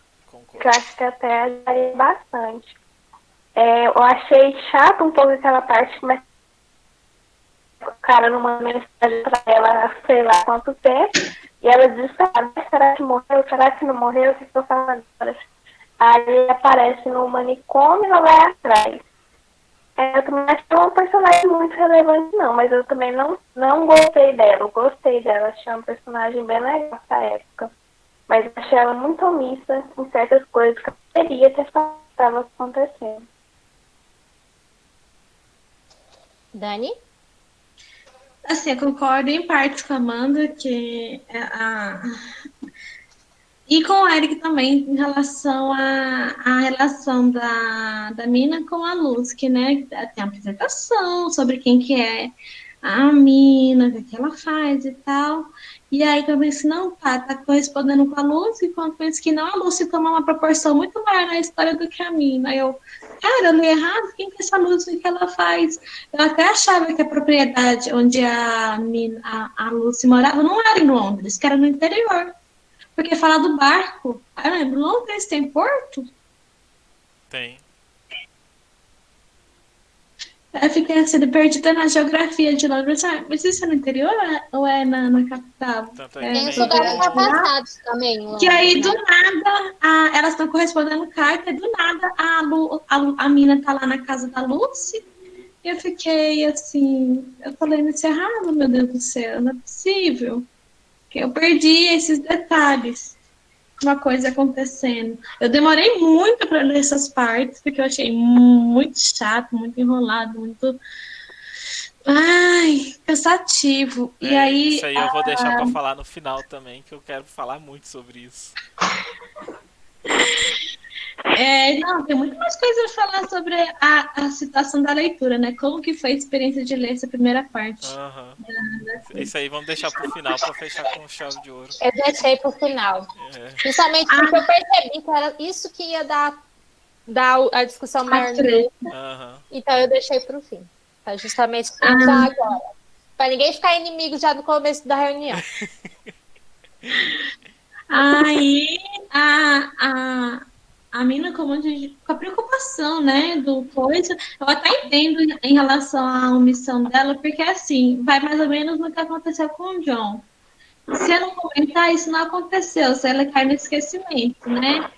Que eu acho que até ajudaria bastante. Eu achei chato um pouco aquela parte, mas o cara não manda mensagem pra ela, sei lá quanto tempo, e ela diz, será que morreu? Será que não morreu? O que eu faço agora? Aí ele aparece no manicômio e ela vai atrás. Eu também acho que é uma personagem muito relevante, não, mas eu também não gostei dela. Eu gostei dela, achei uma personagem bem legal nessa época. Mas achei ela muito omissa em certas coisas que eu poderia ter falado que estava acontecendo. Dani? Assim, eu concordo em parte com a Amanda, e com o Eric também, em relação à relação da Mina com a Luz, que, né, tem a apresentação sobre quem que é a Mina, o que ela faz e tal. E aí que eu pensei, não, tá correspondendo com a Luz, e quando eu penso que não, a Luz se toma uma proporção muito maior na história do que a Mina. Aí eu, cara, eu li errado, quem que é essa Luz, o que ela faz? Eu até achava que a propriedade onde a Lucy morava não era em Londres, que era no interior. Porque falar do barco, eu lembro, Londres tem porto? Tem. Eu fiquei assim, perdida na geografia de Londres. Mas isso é no interior ou é na capital? Tanto é que Tem os tem. lugares afastados também. Que aí, do nada, elas estão correspondendo carta, e do nada a mina tá lá na casa da Lucy. E eu fiquei assim, eu falei, mas isso é errado, meu Deus do céu, não é possível. Que eu perdi esses detalhes. Uma coisa acontecendo. Eu demorei muito para ler essas partes, porque eu achei muito chato, muito enrolado, muito. Ai, cansativo. E aí. Isso aí eu vou deixar pra falar no final também, que eu quero falar muito sobre isso. Não, tem muito mais coisa a falar sobre a situação da leitura, né? Como que foi a experiência de ler essa primeira parte. Aham. Isso aí vamos deixar pro final pra fechar com chave de ouro. Eu deixei pro final. É. Justamente porque eu percebi que era isso que ia dar a discussão maior no grupo. Aham. Então eu deixei pro fim. Pra justamente finalizar agora. Pra ninguém ficar inimigo já no começo da reunião. Aí a mina com a preocupação, né, do coisa, eu até entendo em relação à omissão dela, porque assim, vai mais ou menos no que aconteceu com o John. Se eu não comentar, isso não aconteceu, se ela cai no esquecimento, né?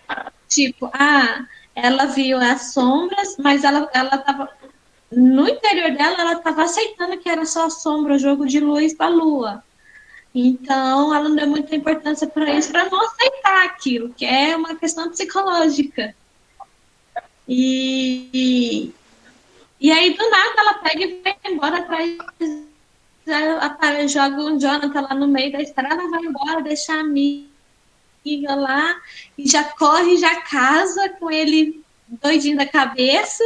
Tipo, ela viu as sombras, mas ela tava, no interior dela, ela estava aceitando que era só sombra, o jogo de luz da lua. Então, ela não deu muita importância para isso, para não aceitar aquilo, que é uma questão psicológica. E aí, do nada, ela pega e vai embora atrás. Ela joga um Jonathan lá no meio da estrada, vai embora, deixa a amiga lá, e já corre, já casa com ele doidinho da cabeça.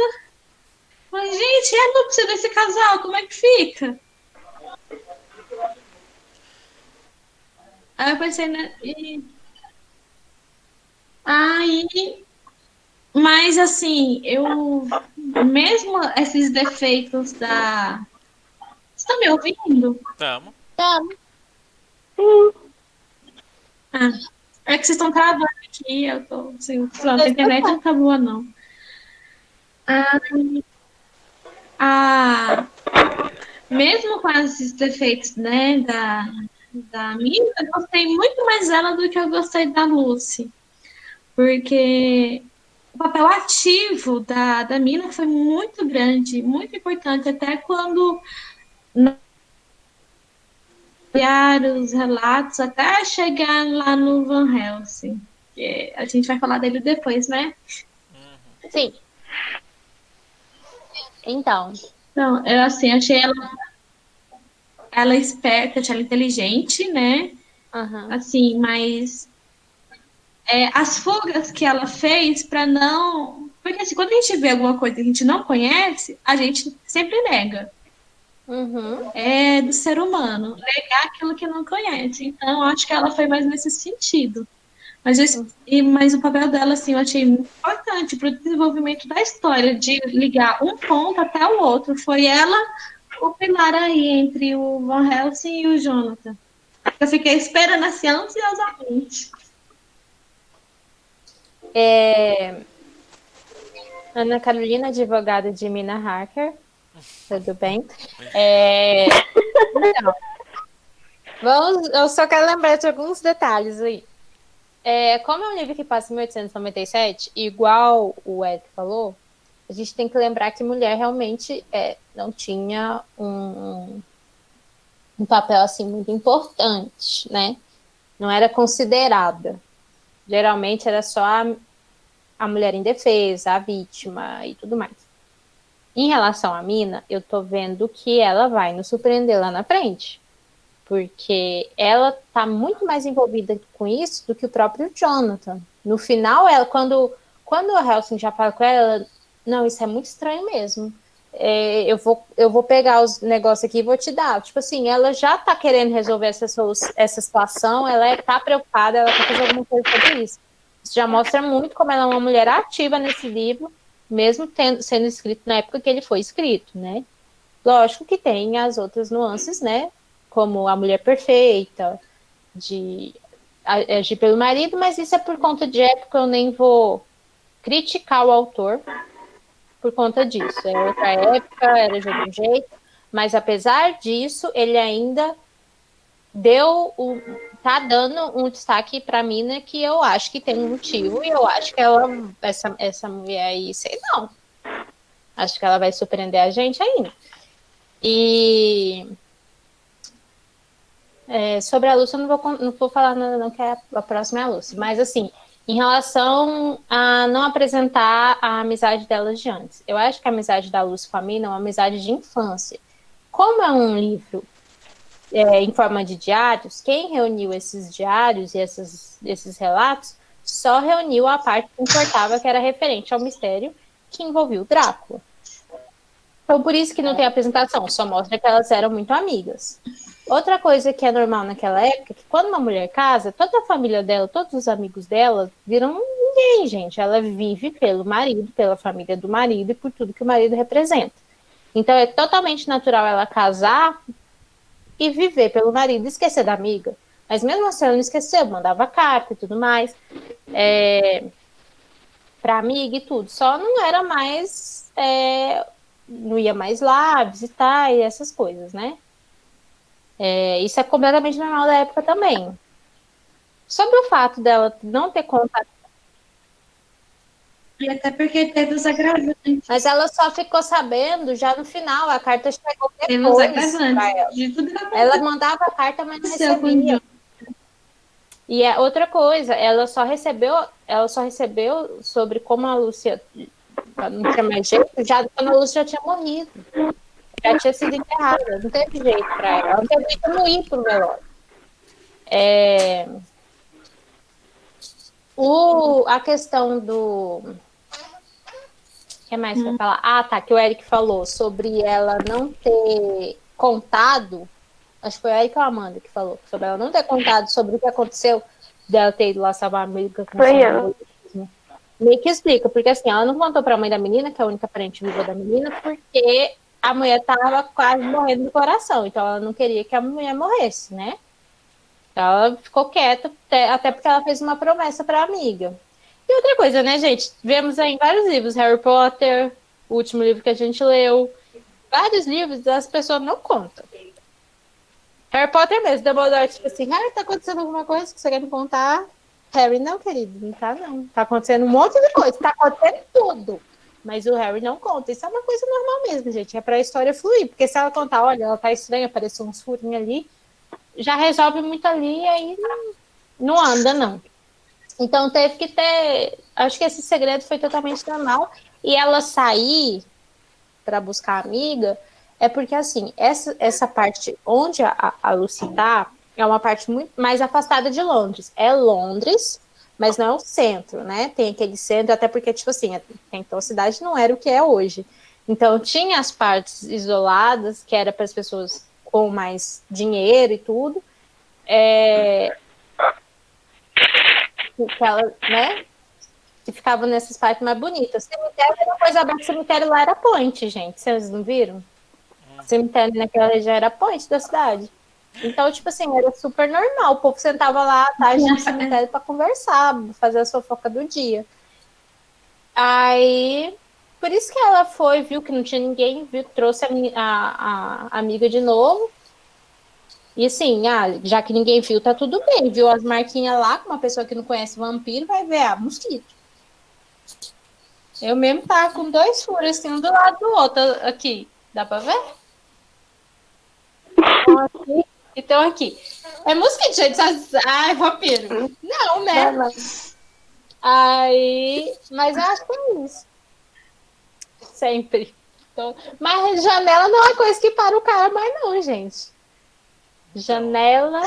Mas, gente, é a núpcia desse casal, como é que fica? Aí eu pensei, né? Aí, mas assim, eu mesmo esses defeitos da. Vocês estão me ouvindo? Tamo. Tá. Ah, é que vocês estão travando aqui, eu tô assim, pronto, a internet não tá boa, não. Ah, mesmo com esses defeitos, né, da Mina, eu gostei muito mais dela do que eu gostei da Lucy. Porque o papel ativo da Mina foi muito grande, muito importante, até quando os relatos até chegar lá no Van Helsing. Que a gente vai falar dele depois, né? Sim. Então. Então, eu assim, achei ela esperta, achei ela inteligente, né? Assim, mas as fugas que ela fez para não. Porque assim, quando a gente vê alguma coisa que a gente não conhece, a gente sempre nega. É do ser humano, negar aquilo que não conhece. Então, acho que ela foi mais nesse sentido. Mas o papel dela, assim, eu achei muito importante para o desenvolvimento da história, de ligar um ponto até o outro. Foi ela o pilar aí entre o Van Helsing e o Jonathan. Eu fiquei esperando assim ansiosamente. Ana Carolina, advogada de Mina Harker. Tudo bem? Então, eu só quero lembrar de alguns detalhes aí. Como é um livro que passa em 1897, igual o Ed falou, a gente tem que lembrar que mulher realmente não tinha um papel assim muito importante, né? Não era considerada. Geralmente era só a mulher indefesa, a vítima e tudo mais. Em relação à Mina, eu tô vendo que ela vai nos surpreender lá na frente. Porque ela tá muito mais envolvida com isso do que o próprio Jonathan. No final, quando a Helsing já fala com ela, não, isso é muito estranho mesmo. Eu vou pegar os negócios aqui e vou te dar. Tipo assim, ela já tá querendo resolver essa situação, ela tá preocupada, ela quer fazer alguma coisa sobre isso. Isso já mostra muito como ela é uma mulher ativa nesse livro, mesmo sendo escrito na época que ele foi escrito, né? Lógico que tem as outras nuances, né? Como a mulher perfeita, de agir pelo marido, mas isso é por conta de época, eu nem vou criticar o autor por conta disso. É outra época, era de outro jeito, mas apesar disso, ele ainda tá dando um destaque para a Mina que eu acho que tem um motivo, e eu acho que essa mulher aí, sei não. Acho que ela vai surpreender a gente ainda. E sobre a Lucy eu não vou falar nada não, que a próxima é a Lucy. Mas assim, em relação a não apresentar a amizade delas de antes. Eu acho que a amizade da Lucy com a Mina é uma amizade de infância. Como é um livro em forma de diários, quem reuniu esses diários e esses relatos só reuniu a parte que importava, que era referente ao mistério que envolvia o Drácula. Então, por isso que não tem apresentação, só mostra que elas eram muito amigas. Outra coisa que é normal naquela época é que quando uma mulher casa, toda a família dela, todos os amigos dela viram ninguém, gente. Ela vive pelo marido, pela família do marido e por tudo que o marido representa. Então é totalmente natural ela casar e viver pelo marido e esquecer da amiga. Mas mesmo assim ela não esqueceu, mandava carta e tudo mais pra amiga e tudo. Só não era mais... não ia mais lá visitar e essas coisas, né? Isso é completamente normal da época também. Sobre o fato dela não ter contato. E até porque teve os agravantes. Mas ela só ficou sabendo já no final. A carta chegou Teve os depois pra ela. agravantes de tudo que Ela mandava a carta, mas não aconteceu com o recebia. John. E é outra coisa, ela só recebeu sobre como a Lúcia não tinha mais jeito, já quando a Lúcia já tinha morrido. Já tinha sido enterrada, não teve jeito pra ela. Ela não teve jeito de não ir pro velório. A questão do... O que mais que eu ia falar? Ah, tá, que o Eric falou sobre ela não ter contado, acho que foi o Eric ou a Amanda que falou, sobre ela não ter contado sobre o que aconteceu dela ter ido lá salvar a amiga com sonambulismo. Meio que explica, porque assim, ela não contou pra mãe da menina, que é a única parente viva da menina, porque a mulher tava quase morrendo do coração, então ela não queria que a mulher morresse, né? Então ela ficou quieta, até porque ela fez uma promessa pra amiga. E outra coisa, né, gente? Vemos aí em vários livros, Harry Potter, o último livro que a gente leu, vários livros as pessoas não contam. Harry Potter mesmo, Dumbledore, tipo assim, tá acontecendo alguma coisa que você quer me contar? Harry, não, querido, não tá não. Tá acontecendo um monte de coisa, tá acontecendo tudo. Mas o Harry não conta. Isso é uma coisa normal mesmo, gente. É pra história fluir. Porque se ela contar, olha, ela tá estranha, apareceu uns furinhos ali, já resolve muito ali e aí não anda, não. Então teve que ter... Acho que esse segredo foi totalmente normal. E ela sair para buscar a amiga é porque, assim, essa parte onde a Lucy tá é uma parte muito mais afastada de Londres. É Londres, mas não é o centro, né? Tem aquele centro, até porque, tipo assim, então a cidade não era o que é hoje. Então tinha as partes isoladas, que era para as pessoas com mais dinheiro e tudo. Que ela, né? Que ficavam nessas partes mais bonitas. Cemitério era uma coisa aberta, cemitério lá era Point, gente. Vocês não viram? Cemitério naquela região era Point da cidade. Então, tipo assim, era super normal. O povo sentava lá à tarde no cemitério para conversar, fazer a fofoca do dia. Aí, por isso que ela foi, viu que não tinha ninguém, viu, trouxe a amiga de novo. E assim, já que ninguém viu, tá tudo bem. Viu as marquinhas lá, com uma pessoa que não conhece vampiro, vai ver, mosquito. Eu mesmo tava com 2 furos, assim, um do lado do outro, aqui. Dá pra ver? Então aqui. É mosquito, gente. Ai, vampiro. Não, né? Aí, mas eu acho que é isso. Sempre. Então, mas janela não é coisa que para o cara mais não, gente. Janela.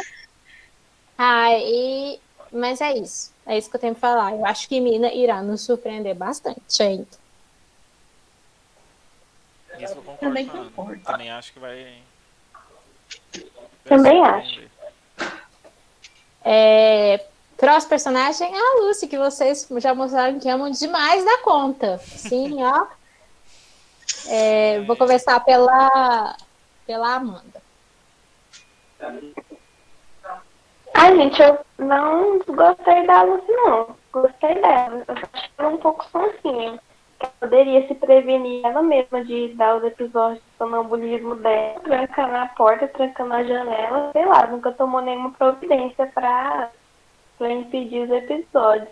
Aí, mas é isso. É isso que eu tenho que falar. Eu acho que Mina irá nos surpreender bastante, gente. Isso eu concordo. Também concordo. Também acho que vai Também acho. Próximo personagem é a Lucy, que vocês já mostraram que amam demais da conta. Sim, ó. Vou começar pela Amanda. Gente, eu não gostei da Lucy, não. Gostei dela. Eu acho ela um pouco sonsinha. Ela poderia se prevenir ela mesma de dar os episódios de sonambulismo dela, trancando a porta, trancando a janela, sei lá, nunca tomou nenhuma providência pra impedir os episódios.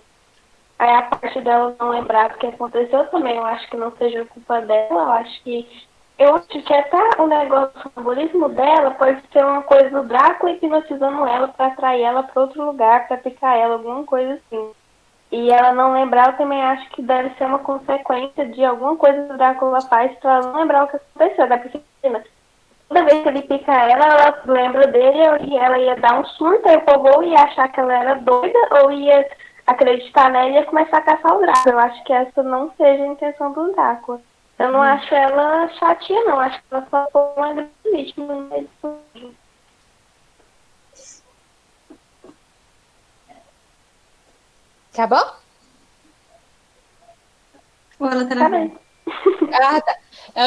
Aí a parte dela não lembrar o que aconteceu também, eu acho que não seja culpa dela, eu acho que até o negócio do sonambulismo dela pode ser uma coisa do Drácula hipnotizando ela pra atrair ela pra outro lugar, pra picar ela, alguma coisa assim. E ela não lembrar, eu também acho que deve ser uma consequência de alguma coisa que o Drácula faz pra ela não lembrar o que aconteceu. Né? Porque toda vez que ele pica ela lembra dele e ela ia dar um surto, aí o povo ou ia achar que ela era doida, ou ia acreditar nela e começar a caçar o Drácula. Eu acho que essa não seja a intenção do Drácula. Eu não acho ela chatinha, não. Acho que ela só foi uma grande vítima no meio disso tudo. Acabou? Ou ela Tá travou? bem. Ah, tá.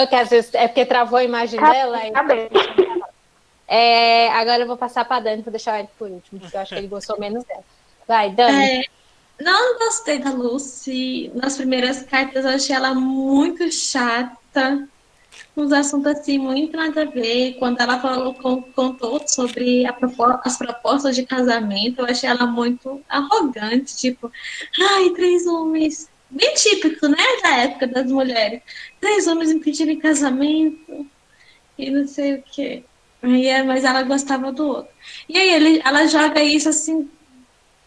Que às vezes é porque travou a imagem dela. Tá bem. Agora eu vou passar para Dani para deixar ele por último, porque eu acho que ele gostou menos dela. Vai, Dani. Não gostei da Lucy. Nas primeiras cartas eu achei ela muito chata. Uns assuntos assim, muito nada a ver. Quando ela falou, contou sobre as propostas de casamento, eu achei ela muito arrogante. Tipo, ai, 3 homens. Bem típico, né? Da época das mulheres. 3 homens me pedirem casamento e não sei o quê. Mas ela gostava do outro. E aí ela joga isso assim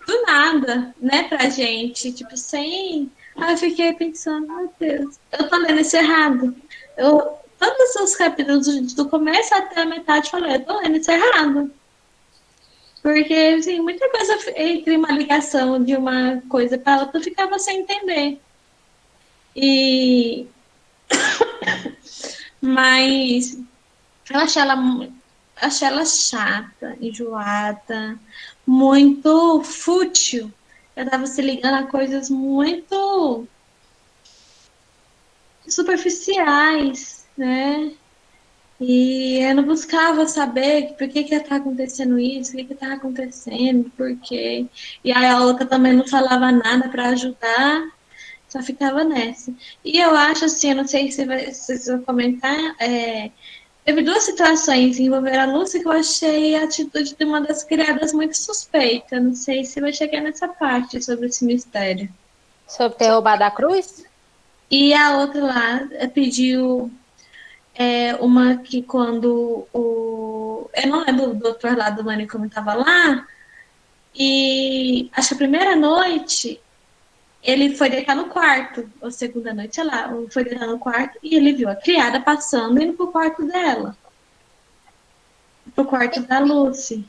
do nada, né, pra gente, tipo, sem. Aí eu fiquei pensando, meu Deus, eu tô lendo isso errado. Todos os capítulos do começo até a metade eu falei, eu tô lendo isso errado. Porque, assim, muita coisa entre uma ligação de uma coisa para outra eu ficava sem entender. E. Mas eu achei ela chata, enjoada, muito fútil. Eu tava se ligando a coisas muito superficiais, né? E eu não buscava saber por que que tá acontecendo isso, o que que tá acontecendo, por quê. E aí a outra também não falava nada para ajudar, só ficava nessa. E eu acho assim, eu não sei se você vai comentar, teve 2 situações envolvendo a Lúcia que eu achei a atitude de uma das criadas muito suspeita. Não sei se vai chegar nessa parte sobre esse mistério. Sobre ter roubado a cruz? E a outra lá pediu uma que quando o. Eu não lembro o doutor lá do manicômio estava lá, e acho que a primeira noite ele foi deitar no quarto, ou segunda noite, sei lá, foi deitar no quarto e ele viu a criada passando indo pro quarto dela, pro quarto da Lucy.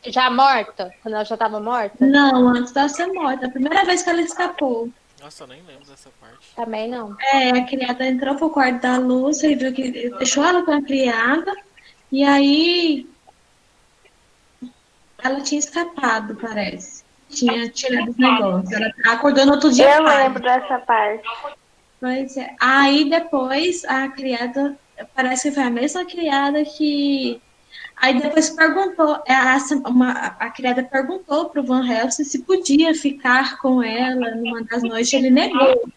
Já morta? Quando ela já estava morta? Não, antes dela ser morta, a primeira vez que ela escapou. Nossa, eu nem lembro dessa parte. Também não. A criada entrou pro quarto da Lucy e viu que deixou ela com a criada, e aí ela tinha escapado, parece. Tinha tirado os negócios. Ela acordou no outro dia Eu não pálida. lembro dessa parte. Pois é. Aí depois a criada, parece que foi a mesma criada que. Aí depois perguntou, a criada perguntou pro Van Helsing se podia ficar com ela numa das noites. Ele negou,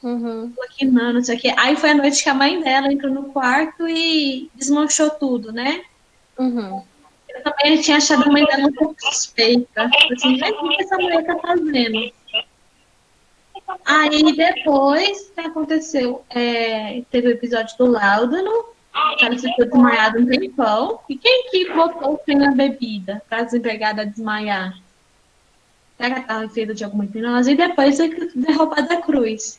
Uhum. falou que não, não sei o quê. Aí foi a noite que a mãe dela entrou no quarto e desmanchou tudo, né? Uhum. Eu também tinha achado a mãe dela um pouco suspeita. Assim, gente, o que essa mulher tá fazendo? Aí depois, o que aconteceu? Teve o episódio do Láudano, que ela ficou desmaiada um tempão. E quem que botou o fim na bebida para a desempregada desmaiar? Será que ela estava feita de alguma hipnose? E depois foi derrubada a cruz.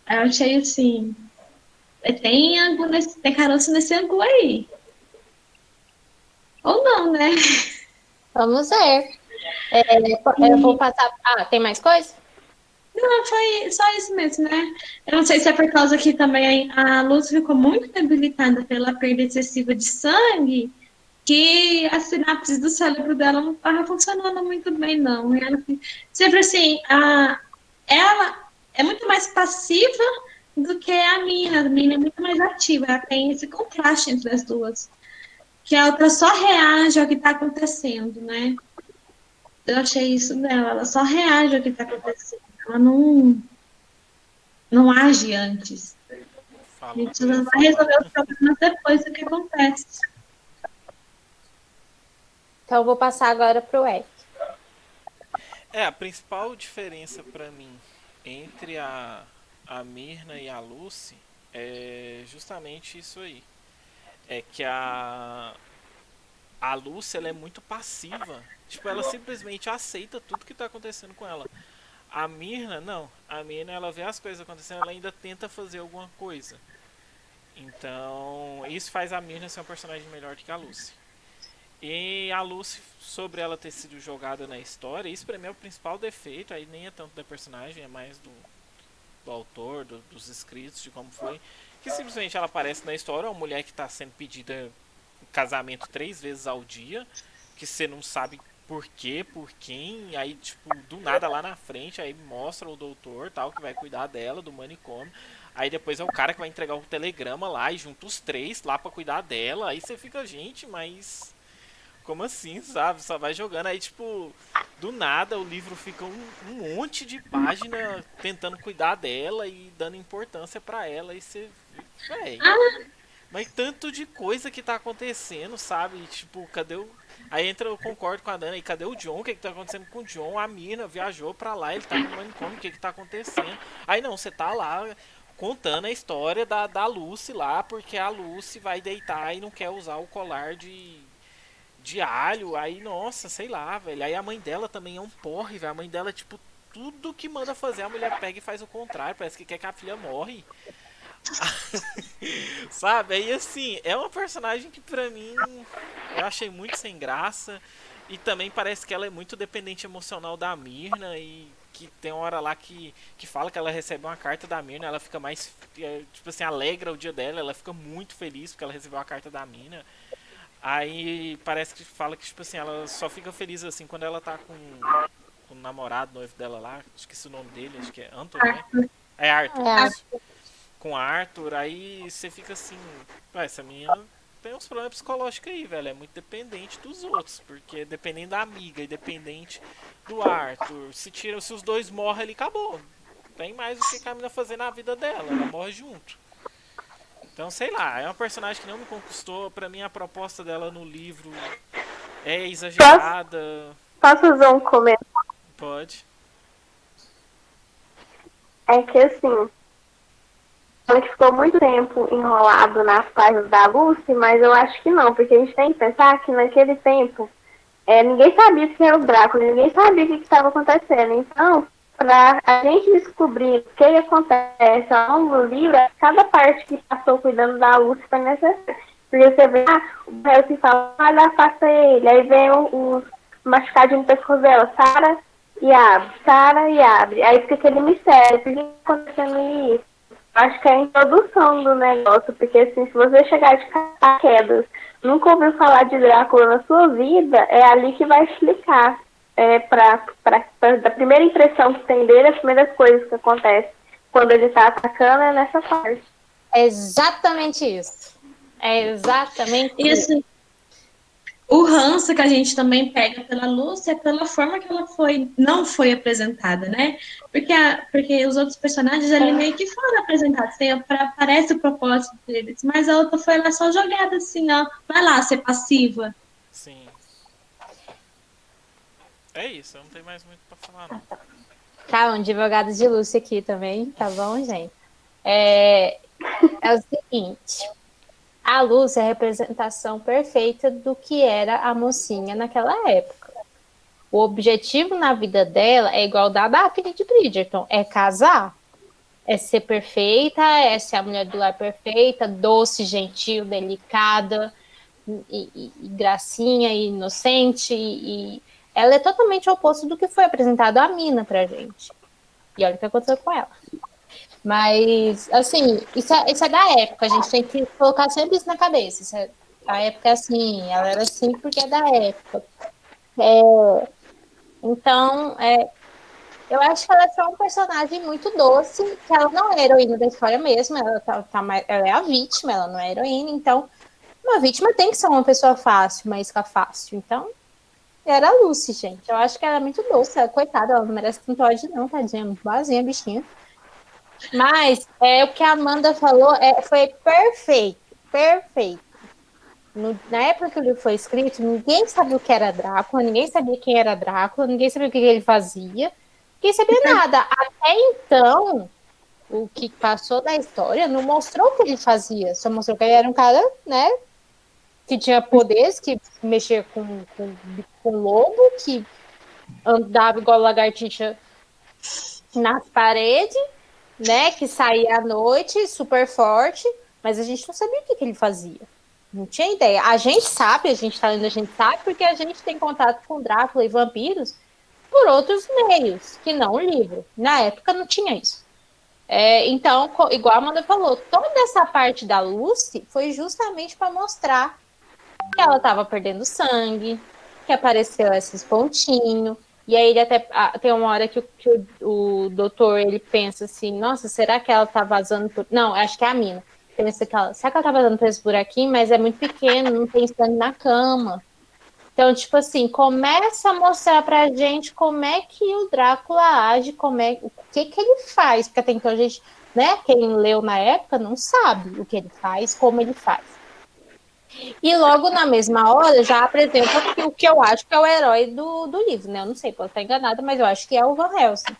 Aí eu achei assim, tem caroço nesse ângulo aí. Ou não, né? Vamos ver. Eu vou passar. Ah, tem mais coisa? Não, foi só isso mesmo, né? Eu não sei se é por causa que também a Luz ficou muito debilitada pela perda excessiva de sangue, que as sinapses do cérebro dela não estavam funcionando muito bem, não. E ela, sempre assim, ela é muito mais passiva do que a Mina. A Mina é muito mais ativa, ela tem esse contraste entre as duas. Que a outra só reage ao que está acontecendo, né? Eu achei isso dela, ela só reage ao que está acontecendo. Ela não age antes. A Falou o gente que eu só ia vai falar. resolver os problemas depois do que acontece. Então eu vou passar agora pro Eric. A principal diferença pra mim entre a Mirna e a Lucy é justamente isso aí. É que a Lucy ela é muito passiva. Tipo, ela simplesmente aceita tudo que tá acontecendo com ela. A Mirna, não. A Mirna, ela vê as coisas acontecendo, ela ainda tenta fazer alguma coisa. Então, isso faz a Mirna ser um personagem melhor do que a Lucy. E a Lucy, sobre ela ter sido jogada na história, isso pra mim é o principal defeito, aí nem é tanto da personagem, é mais do autor, dos escritos, de como foi. Que simplesmente ela aparece na história, uma mulher que tá sendo pedida em casamento 3 vezes ao dia, que você não sabe por quê, por quem, aí tipo, do nada lá na frente, aí mostra o doutor, tal, que vai cuidar dela, do manicômio. Aí depois é o cara que vai entregar o telegrama lá e junta os três lá pra cuidar dela. Aí você fica, gente, mas como assim, sabe? Só vai jogando. Aí, tipo, do nada o livro fica um monte de página tentando cuidar dela e dando importância pra ela. E você. Véi. Mas tanto de coisa que tá acontecendo, sabe? E, tipo, cadê o. Aí entra, eu concordo com a Dana, e cadê o John? O que tá acontecendo com o John? A mina viajou pra lá, ele tá no manicômio, o que tá acontecendo? Aí não, você tá lá contando a história da Lucy lá, porque a Lucy vai deitar e não quer usar o colar de alho, aí, nossa, sei lá, velho. Aí a mãe dela também é um porre, velho. A mãe dela, tipo, tudo que manda fazer, a mulher pega e faz o contrário. Parece que quer que a filha morre. Sabe? Aí, assim, é uma personagem que pra mim eu achei muito sem graça. E também parece que ela é muito dependente emocional da Mirna. E que tem uma hora lá que fala que ela recebe uma carta da Mirna. Ela fica mais, tipo assim, alegra o dia dela. Ela fica muito feliz porque ela recebeu a carta da Mirna. Aí parece que fala que, tipo assim, ela só fica feliz assim quando ela tá com o namorado, noivo dela lá, esqueci o nome dele, acho que é Anthony, né? É Arthur, É, isso. Com Arthur, aí você fica assim, "Ué, essa menina tem uns problemas psicológicos aí, velho, é muito dependente dos outros, porque dependendo da amiga e dependente do Arthur, se os dois morrem ali, acabou. Não tem mais o que a menina fazer na vida dela, ela morre junto. Então, sei lá, é uma personagem que não me conquistou. Pra mim, a proposta dela no livro é Posso, exagerada. posso usar um comentário? Pode. É que assim, ela que ficou muito tempo enrolado nas páginas da Lucy, mas eu acho que não, porque a gente tem que pensar que naquele tempo ninguém sabia o que era o Drácula, ninguém sabia o que estava acontecendo. Então, para a gente descobrir o que acontece ao longo do livro, cada parte que passou cuidando da Lucy foi necessária. Porque você vê, o Harry fala, afasta ele, aí vem o machucadinho no pescoço dela, Sara e abre. Aí fica aquele mistério, por que está acontecendo isso? Acho que é a introdução do negócio, porque assim, se você chegar de paraquedas, nunca ouviu falar de Drácula na sua vida, é ali que vai explicar. Da primeira impressão que tem dele, as primeiras coisas que acontecem quando ele tá atacando é nessa parte. é exatamente isso. É exatamente E isso. assim, o ranço que a gente também pega pela Lúcia é pela forma que ela não foi apresentada, né? Porque os outros personagens ali meio que foram apresentados, aparece o propósito deles, mas a outra foi lá só jogada assim, ó, vai lá ser passiva. Sim. É isso, eu não tenho mais muito pra falar, não. Tá, um advogado de Lúcia aqui também, tá bom, gente? É o seguinte, a Lúcia é a representação perfeita do que era a mocinha naquela época. O objetivo na vida dela é igual da Daphne de Bridgerton, é casar. É ser perfeita, é ser a mulher do lar perfeita, doce, gentil, delicada, e gracinha, e inocente, e ela é totalmente o oposto do que foi apresentado a Mina pra gente. E olha o que aconteceu com ela. Mas, assim, isso é da época, a gente tem que colocar sempre isso na cabeça. A época é assim, ela era assim porque é da época. Então, eu acho que ela é só um personagem muito doce, que ela não é heroína da história mesmo, ela é a vítima, ela não é heroína, então uma vítima tem que ser uma pessoa fácil, uma isca fácil. Então, era a Lucy, gente. Eu acho que ela é muito doce, coitada, ela não merece tanto ódio não, tadinha, muito boazinha, bichinha. Mas o que a Amanda falou foi perfeito, perfeito. Na época que o livro foi escrito, ninguém sabia o que era Drácula, ninguém sabia quem era Drácula, ninguém sabia o que ele fazia, ninguém sabia nada. Até então, o que passou da história não mostrou o que ele fazia, só mostrou que ele era um cara, né, que tinha poderes, que mexia com lobo, que andava igual lagartixa nas paredes, né, que saía à noite, super forte, mas a gente não sabia o que ele fazia. Não tinha ideia. A gente sabe, a gente tá lendo, a gente sabe, porque a gente tem contato com Drácula e vampiros por outros meios, que não o livro. Na época não tinha isso. Então, igual a Amanda falou, toda essa parte da Lucy foi justamente para mostrar que ela estava perdendo sangue, que apareceu esses pontinhos. E aí ele até tem uma hora que o doutor ele pensa assim, nossa, será que ela tá vazando por. Não, acho que é a mina. Pensa que será que ela tá vazando por esse buraquinho, mas é muito pequeno, não tem sangue na cama. Então, tipo assim, começa a mostrar pra gente como é que o Drácula age, o que ele faz, porque até então a gente, né, quem leu na época não sabe o que ele faz, como ele faz. E logo na mesma hora já apresenta o que eu acho que é o herói do livro, né? Eu não sei, posso estar enganada, mas eu acho que é o Van Helsing.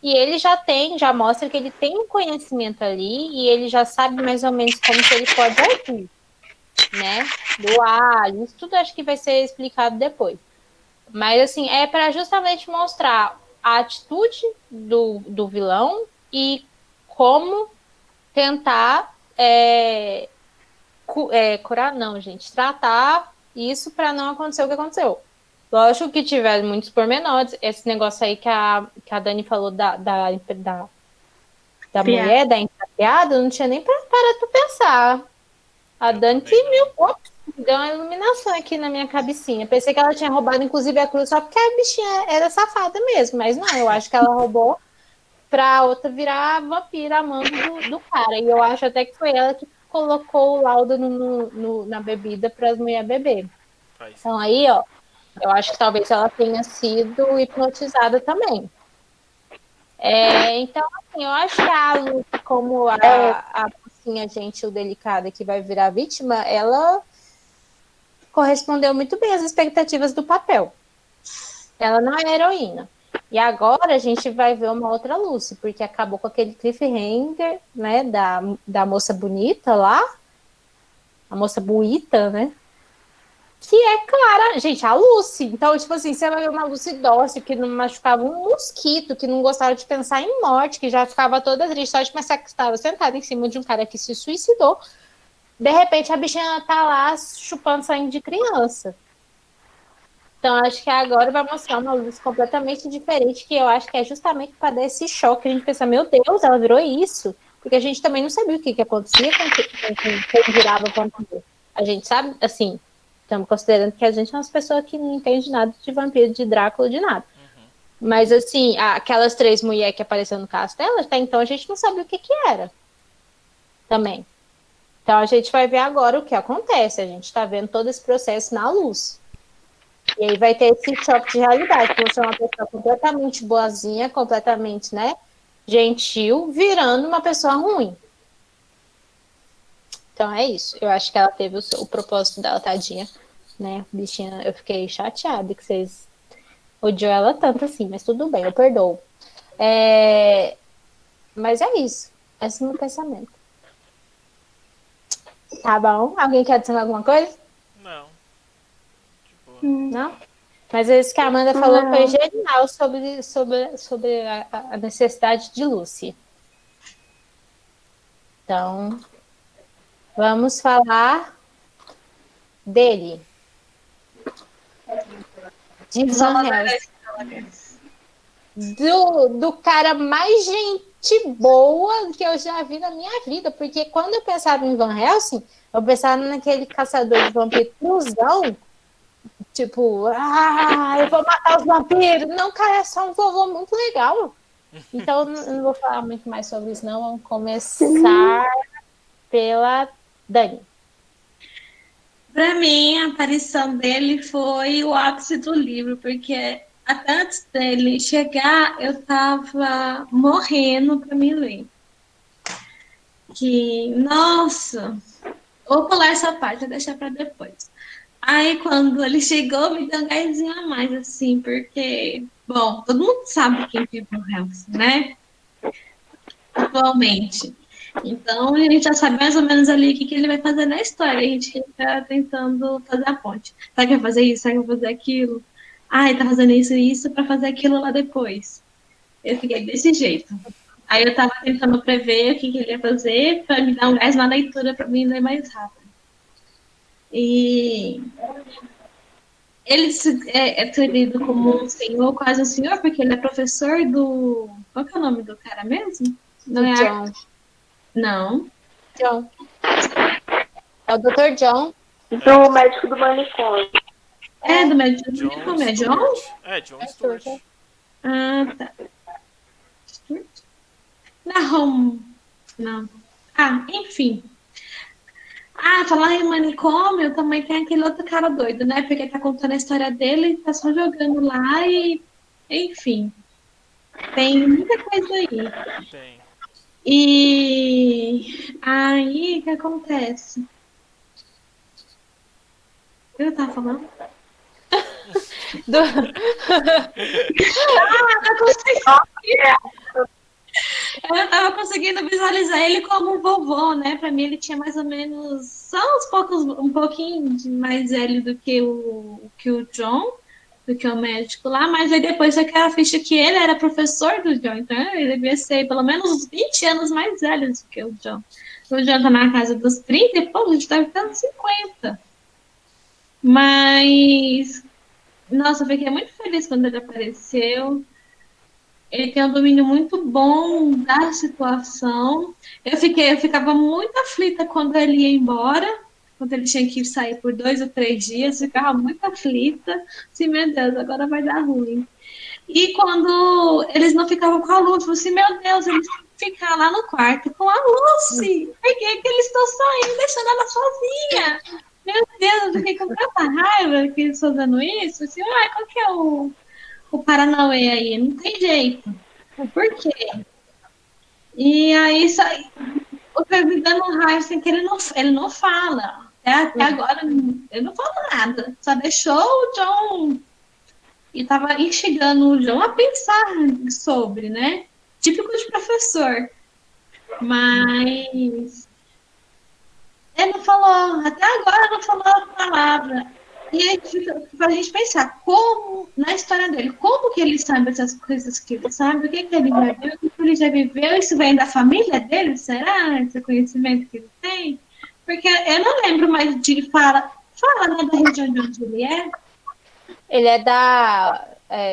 E ele já mostra que ele tem um conhecimento ali e ele já sabe mais ou menos como que ele pode agir, né? Do alho, isso tudo acho que vai ser explicado depois. Mas, assim, é para justamente mostrar a atitude do vilão e como tentar curar, não, gente, tratar isso para não acontecer o que aconteceu. Lógico que tiveram muitos pormenores. Esse negócio aí que a Dani falou da mulher, da encapeada, não tinha nem para tu pensar. A Dani deu uma iluminação aqui na minha cabecinha. Pensei que ela tinha roubado, inclusive, a cruz só porque a bichinha era safada mesmo. Mas não, eu acho que ela roubou pra outra virar vampira amando do cara. E eu acho até que foi ela que colocou o laudo na bebida para as mulheres beber. Então aí, ó, eu acho que talvez ela tenha sido hipnotizada também. Então, assim, eu acho que a Lucy, como a mocinha gentil delicada que vai virar vítima, ela correspondeu muito bem às expectativas do papel. Ela não é heroína. E agora a gente vai ver uma outra Lucy, porque acabou com aquele cliffhanger, né, da moça bonita lá, a moça bonita, né, que é clara, gente, a Lucy. Então, tipo assim, você vai ver uma Lucy dócil, que não machucava um mosquito, que não gostava de pensar em morte, que já ficava toda triste, só de pensar que estava sentada em cima de um cara que se suicidou. De repente, a bichinha tá lá chupando sangue de criança. Então, acho que agora vai mostrar uma luz completamente diferente, que eu acho que é justamente para dar esse choque. A gente pensa, meu Deus, ela virou isso. Porque a gente também não sabia o que acontecia com quem virava vampiro. A gente sabe, assim, estamos considerando que a gente é umas pessoas que não entende nada de vampiro, de Drácula, de nada. Mas, assim, aquelas 3 mulheres que apareceram no castelo, até então a gente não sabia o que era. Também. Então, a gente vai ver agora o que acontece. A gente está vendo todo esse processo na luz. E aí vai ter esse choque de realidade, que você é uma pessoa completamente boazinha, completamente, né, gentil, virando uma pessoa ruim. Então é isso. Eu acho que ela teve o propósito dela, tadinha, né, bichinha. Eu fiquei chateada que vocês odiou ela tanto assim, mas tudo bem, eu perdoo. Mas é isso. Esse é o meu pensamento. Tá bom? Alguém quer adicionar alguma coisa? Não. Não? Mas isso que a Amanda falou foi genial sobre a necessidade de Lucy. Então, vamos falar dele. De Van Helsing. Do cara mais gente boa que eu já vi na minha vida. Porque quando eu pensava em Van Helsing, eu pensava naquele caçador de vampiro cruzão. Tipo, eu vou matar os vampiros. Não, cara, é só um vovô muito legal. Então, eu não vou falar muito mais sobre isso, não. Vamos começar pela Dani. Para mim, a aparição dele foi o ápice do livro, porque até antes dele chegar, eu estava morrendo para me ler. Nossa, vou pular essa parte, vou deixar para depois. Aí, quando ele chegou, me deu um gásinho a mais, assim, porque, bom, todo mundo sabe quem é Van Helsing, né? Atualmente. Então, a gente já sabe mais ou menos ali o que ele vai fazer na história. A gente fica tentando fazer a ponte. Será que vai fazer isso? Será que vai fazer aquilo? Ele tá fazendo isso e isso para fazer aquilo lá depois. Eu fiquei desse jeito. Aí eu tava tentando prever o que ele ia fazer para me dar um gás na leitura para mim ler mais rápido. E ele é tido como um senhor, quase um senhor, porque ele é professor do... Qual que é o nome do cara mesmo? Não Do é John. Não. John. É o Dr. John. Do médico do manicômio. É do médico. John Como é John? Stewart. É, John É Stewart. Stewart. Ah, tá. Não. Não. Ah, enfim. Ah, falar em manicômio, também tem aquele outro cara doido, né? Porque tá contando a história dele e tá só jogando lá e... Enfim. Tem muita coisa aí. Tem. E aí, o que acontece? O que eu tava falando? Do... Eu tava conseguindo visualizar ele como um vovô, né? Pra mim ele tinha mais ou menos só uns poucos, um pouquinho mais velho do que o John, do que o médico lá, mas aí depois eu a ficha que ele era professor do John, então ele devia ser pelo menos uns 20 anos mais velho do que o John. O John tá na casa dos 30 e pô, a gente tá ficando 50. Mas, nossa, eu fiquei muito feliz quando ele apareceu. Ele tem um domínio muito bom da situação. Eu ficava muito aflita quando ele ia embora, quando ele tinha que sair por 2 ou 3 dias, ficava muito aflita. Assim, meu Deus, agora vai dar ruim. E quando eles não ficavam com a Lucy, eu assim, meu Deus, eles têm que ficar lá no quarto com a Lucy. Por que, que eles estão saindo, deixando ela sozinha? Meu Deus, eu fiquei com tanta raiva que eles estão fazendo isso. Assim, ah, qual que é o Paranauê aí? Não tem jeito. Por quê? E aí o que me dando raiva assim, que ele não fala. Até agora ele não fala nada. Só deixou o John e estava instigando o John a pensar sobre, né? Típico de professor. Mas ele não falou, até agora não falou a palavra. E aí fica a gente pensar como, na história dele, como que ele sabe essas coisas que ele sabe, o que, que ele já viu, o que, que ele já viveu, isso vem da família dele, será? Esse conhecimento que ele tem? Porque eu não lembro mais de fala né, da região de onde ele é. Ele é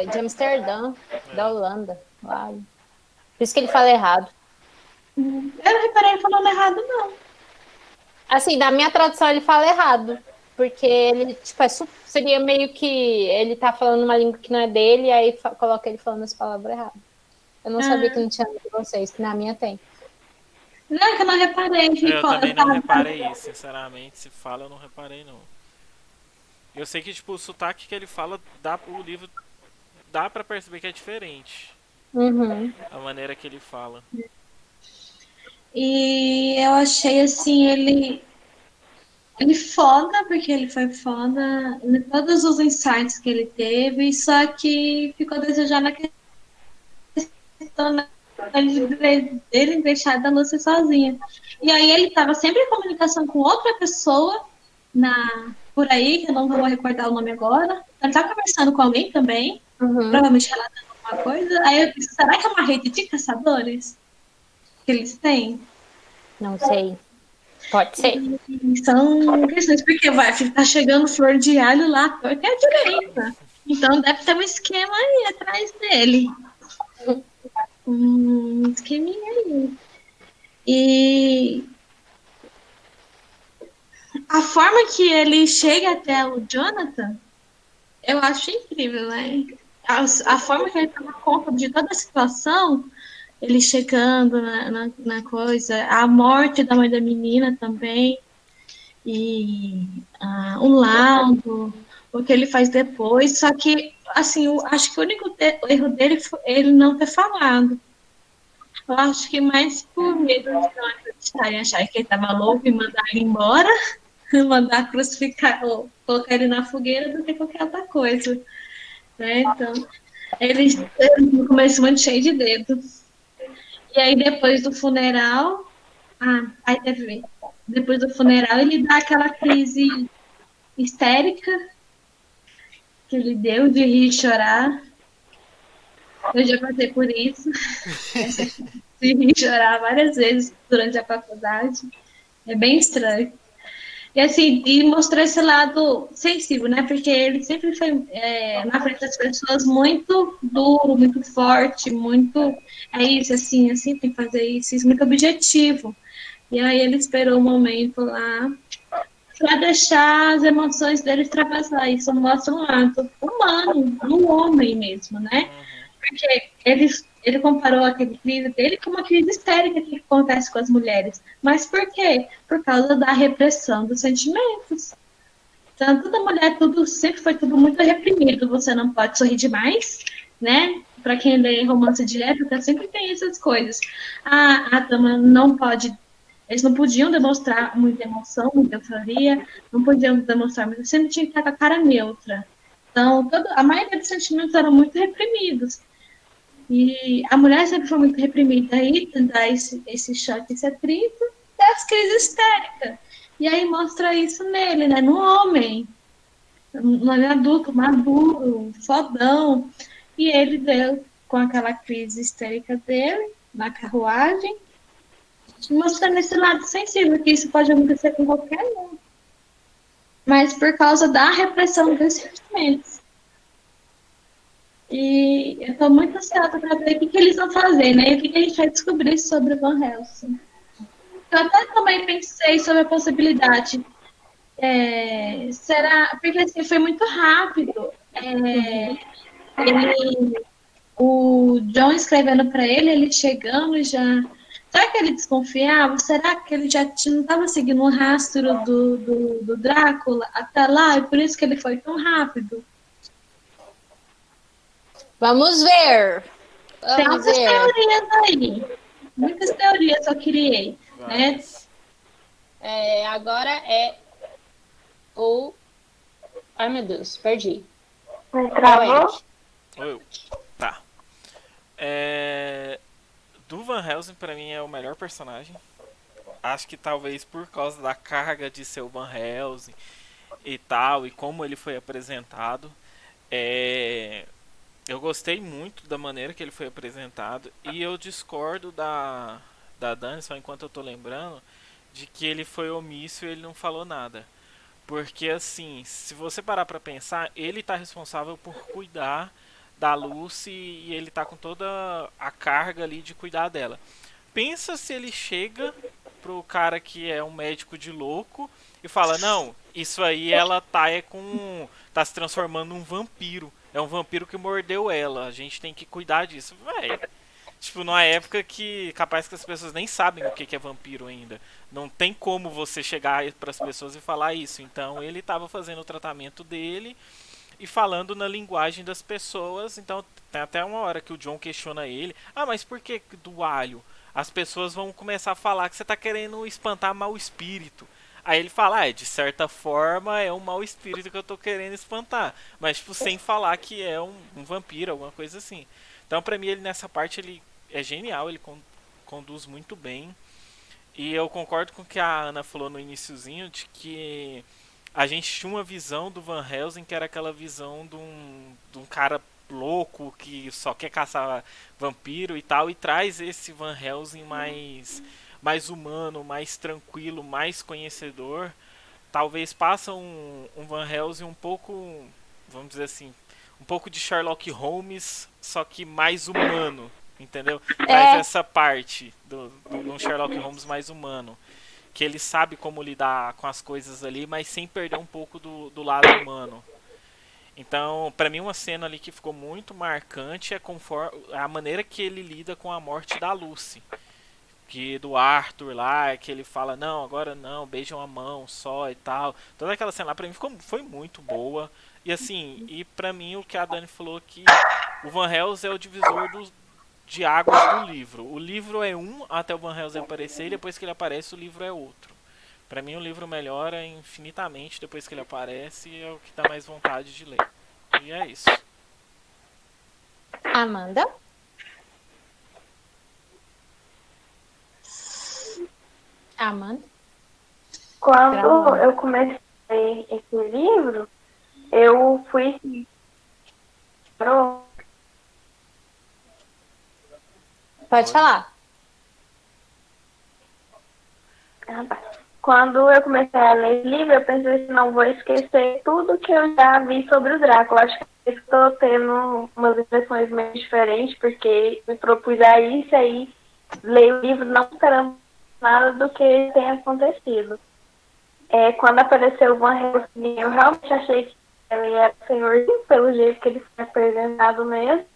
de Amsterdã, da Holanda. Lá. Por isso que ele fala errado. Eu não reparei falando errado, não. Assim, na minha tradução ele fala errado. Porque ele, tipo, seria meio que ele tá falando uma língua que não é dele, e aí coloca ele falando as palavras erradas. Eu não sabia que não tinha de vocês, que na minha tem. Não, que eu não reparei. Eu também não reparei, sinceramente. Se fala, eu não reparei, não. Eu sei que, tipo, o sotaque que ele fala, o livro dá pra perceber que é diferente. Uhum. A maneira que ele fala. E eu achei, assim, ele foda, porque ele foi foda em todos os insights que ele teve, só que ficou desejando a questão dele deixar da Lúcia sozinha. E aí ele estava sempre em comunicação com outra pessoa por aí, que eu não vou recordar o nome agora. Ele estava conversando com alguém também, provavelmente relatando alguma coisa. Aí eu disse, será que é uma rede de caçadores que eles têm? Não sei. Pode ser. São questões, porque vai ficar chegando flor de alho lá, torta é a direita. Então deve ter um esquema aí atrás dele. Um esqueminha aí. E a forma que ele chega até o Jonathan, eu acho incrível, né? A forma que ele toma conta de toda a situação, ele chegando na coisa, a morte da mãe da menina também. E o laudo, o que ele faz depois, só que, assim, acho que o único erro dele foi ele não ter falado. Eu acho que mais por medo de não acreditarem, achar que ele estava louco e mandar ele embora, mandar crucificar ou colocar ele na fogueira do que qualquer outra coisa. Né? Então, ele no começo muito cheio de dedo. E aí, depois do funeral, aí depois do funeral, ele dá aquela crise histérica que ele deu de rir e chorar. Eu já passei por isso. De rir e chorar várias vezes durante a faculdade. É bem estranho. E assim, e mostrou esse lado sensível, né? Porque ele sempre foi, na frente das pessoas, muito duro, muito forte, muito. É isso, assim, tem que fazer isso, muito objetivo. E aí ele esperou o momento lá para deixar as emoções dele extravasar. Isso mostra um lado humano, no homem mesmo, né? Uhum. Porque ele comparou aquele crise dele com uma crise histérica que acontece com as mulheres. Mas por quê? Por causa da repressão dos sentimentos. Tanto da mulher, tudo sempre foi tudo muito reprimido. Você não pode sorrir demais, né? Para quem lê romance de época, sempre tem essas coisas. A dama não pode. Eles não podiam demonstrar muita emoção, muita euforia, não podiam demonstrar, mas sempre tinha que estar com a cara neutra. Então, a maioria dos sentimentos eram muito reprimidos. E a mulher sempre foi muito reprimida aí, dá esse choque, esse atrito, das crises histéricas. E aí mostra isso nele, né? No homem. Um homem adulto, maduro, fodão. E ele deu com aquela crise histérica dele, na carruagem, mostrando esse lado sensível, que isso pode acontecer com qualquer um. Mas por causa da repressão dos sentimentos. E eu estou muito ansiosa para ver o que eles vão fazer, né? E o que a gente vai descobrir sobre o Van Helsing. Eu até também pensei sobre a possibilidade. Será. Porque assim, foi muito rápido. O John escrevendo para ele chegando já. Será que ele desconfiava? Será que ele já não estava seguindo o rastro do Drácula até lá? E por isso que ele foi tão rápido? Vamos ver. Tem Vamos muitas ver. teorias aí. Muitas teorias eu criei. Né? Agora é o. Ai, meu Deus, perdi. Mas travou? Tá. Do Van Helsing, pra mim, é o melhor personagem. Acho que talvez por causa da carga de ser o Van Helsing e tal, e como ele foi apresentado. Eu gostei muito da maneira que ele foi apresentado. E eu discordo da Dani, só enquanto eu tô lembrando, de que ele foi omisso e ele não falou nada. Porque assim, se você parar pra pensar, ele tá responsável por cuidar da Lucy e ele tá com toda a carga ali de cuidar dela. Pensa se ele chega pro cara que é um médico de louco e fala: "Não, isso aí ela tá se transformando num vampiro. É um vampiro que mordeu ela. A gente tem que cuidar disso". Véi, tipo, numa época que capaz que as pessoas nem sabem o que é vampiro ainda. Não tem como você chegar para as pessoas e falar isso. Então ele estava fazendo o tratamento dele e falando na linguagem das pessoas. Então tem até uma hora que o John questiona ele: "Ah, mas por que do alho?" As pessoas vão começar a falar que você está querendo espantar mau espírito. Aí ele fala: "Ah, de certa forma é um mau espírito que eu tô querendo espantar", mas tipo sem falar que é um vampiro, alguma coisa assim. Então pra mim ele nessa parte ele é genial, ele conduz muito bem. E eu concordo com o que a Ana falou no iniciozinho, de que a gente tinha uma visão do Van Helsing que era aquela visão de um cara louco que só quer caçar vampiro e tal, e traz esse Van Helsing mais humano, mais tranquilo, mais conhecedor. Talvez passa um Van Helsing um pouco, vamos dizer assim, um pouco de Sherlock Holmes, só que mais humano, entendeu? Traz essa parte do Sherlock Holmes mais humano, que ele sabe como lidar com as coisas ali, mas sem perder um pouco do lado humano. Então, pra mim, uma cena ali que ficou muito marcante é a maneira que ele lida com a morte da Lucy. Que do Arthur lá, que ele fala: "Não, agora não, beijam a mão só" e tal. Toda aquela cena lá pra mim foi muito boa. E assim, e pra mim o que a Dani falou que o Van Helsing é o divisor de águas do livro. O livro é um até o Van Helsing aparecer, e depois que ele aparece o livro é outro. Pra mim o livro melhora infinitamente depois que ele aparece, e é o que dá mais vontade de ler. E é isso. Amanda? Amanda? Quando eu comecei esse livro, eu fui. Pode falar. Ah, tá. quando eu comecei a ler esse livro, eu pensei assim, não vou esquecer tudo que eu já vi sobre o Drácula. Acho que eu estou tendo umas impressões meio diferentes, porque me propus a isso, aí leio o livro não esperando nada do que tenha acontecido. Quando apareceu o Van Helsing, eu realmente achei que ele era o senhorzinho, pelo jeito que ele foi apresentado mesmo.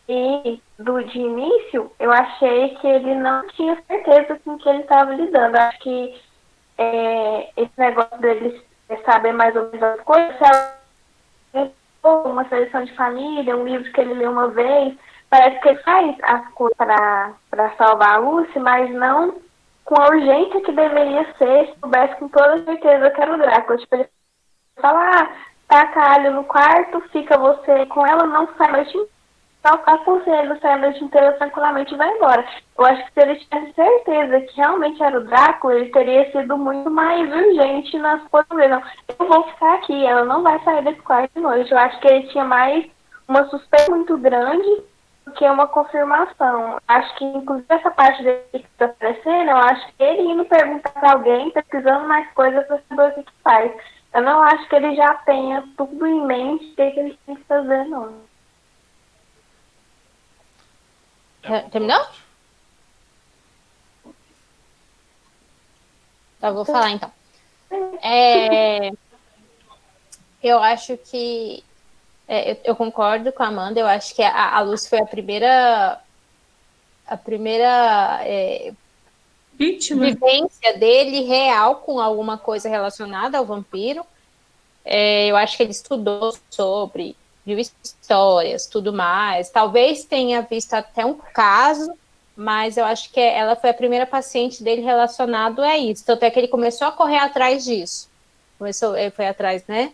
E de início, eu achei que ele não tinha certeza com que ele estava lidando. Acho que esse negócio dele saber mais ou menos as coisas, uma seleção de família, um livro que ele leu uma vez, parece que ele faz as coisas para salvar a Lucy, mas não com a urgência que deveria ser, se soubesse com toda certeza que era o Drácula. Tipo, ele fala, taca alho no quarto, fica você com ela, não sai a noite inteira. Só aconselho sair a noite inteira tranquilamente e vai embora. Eu acho que se ele tivesse certeza que realmente era o Drácula, ele teria sido muito mais urgente nas coisas. Não, eu vou ficar aqui, ela não vai sair desse quarto de noite. Eu acho que ele tinha mais uma suspeita muito grande do que uma confirmação. Acho que, inclusive, essa parte dele que está aparecendo, eu acho que ele indo perguntar para alguém, pesquisando mais coisas para saber o que faz. Eu não acho que ele já tenha tudo em mente o que ele tem que fazer, não. Terminou? Tá, vou falar então. Eu acho que eu concordo com a Amanda. Eu acho que a Luz foi a primeira vivência dele real com alguma coisa relacionada ao vampiro. Eu acho que ele estudou sobre, viu histórias, tudo mais. Talvez tenha visto até um caso, mas eu acho que ela foi a primeira paciente dele relacionado a isso. Tanto é que ele começou a correr atrás disso. Ele foi atrás, né?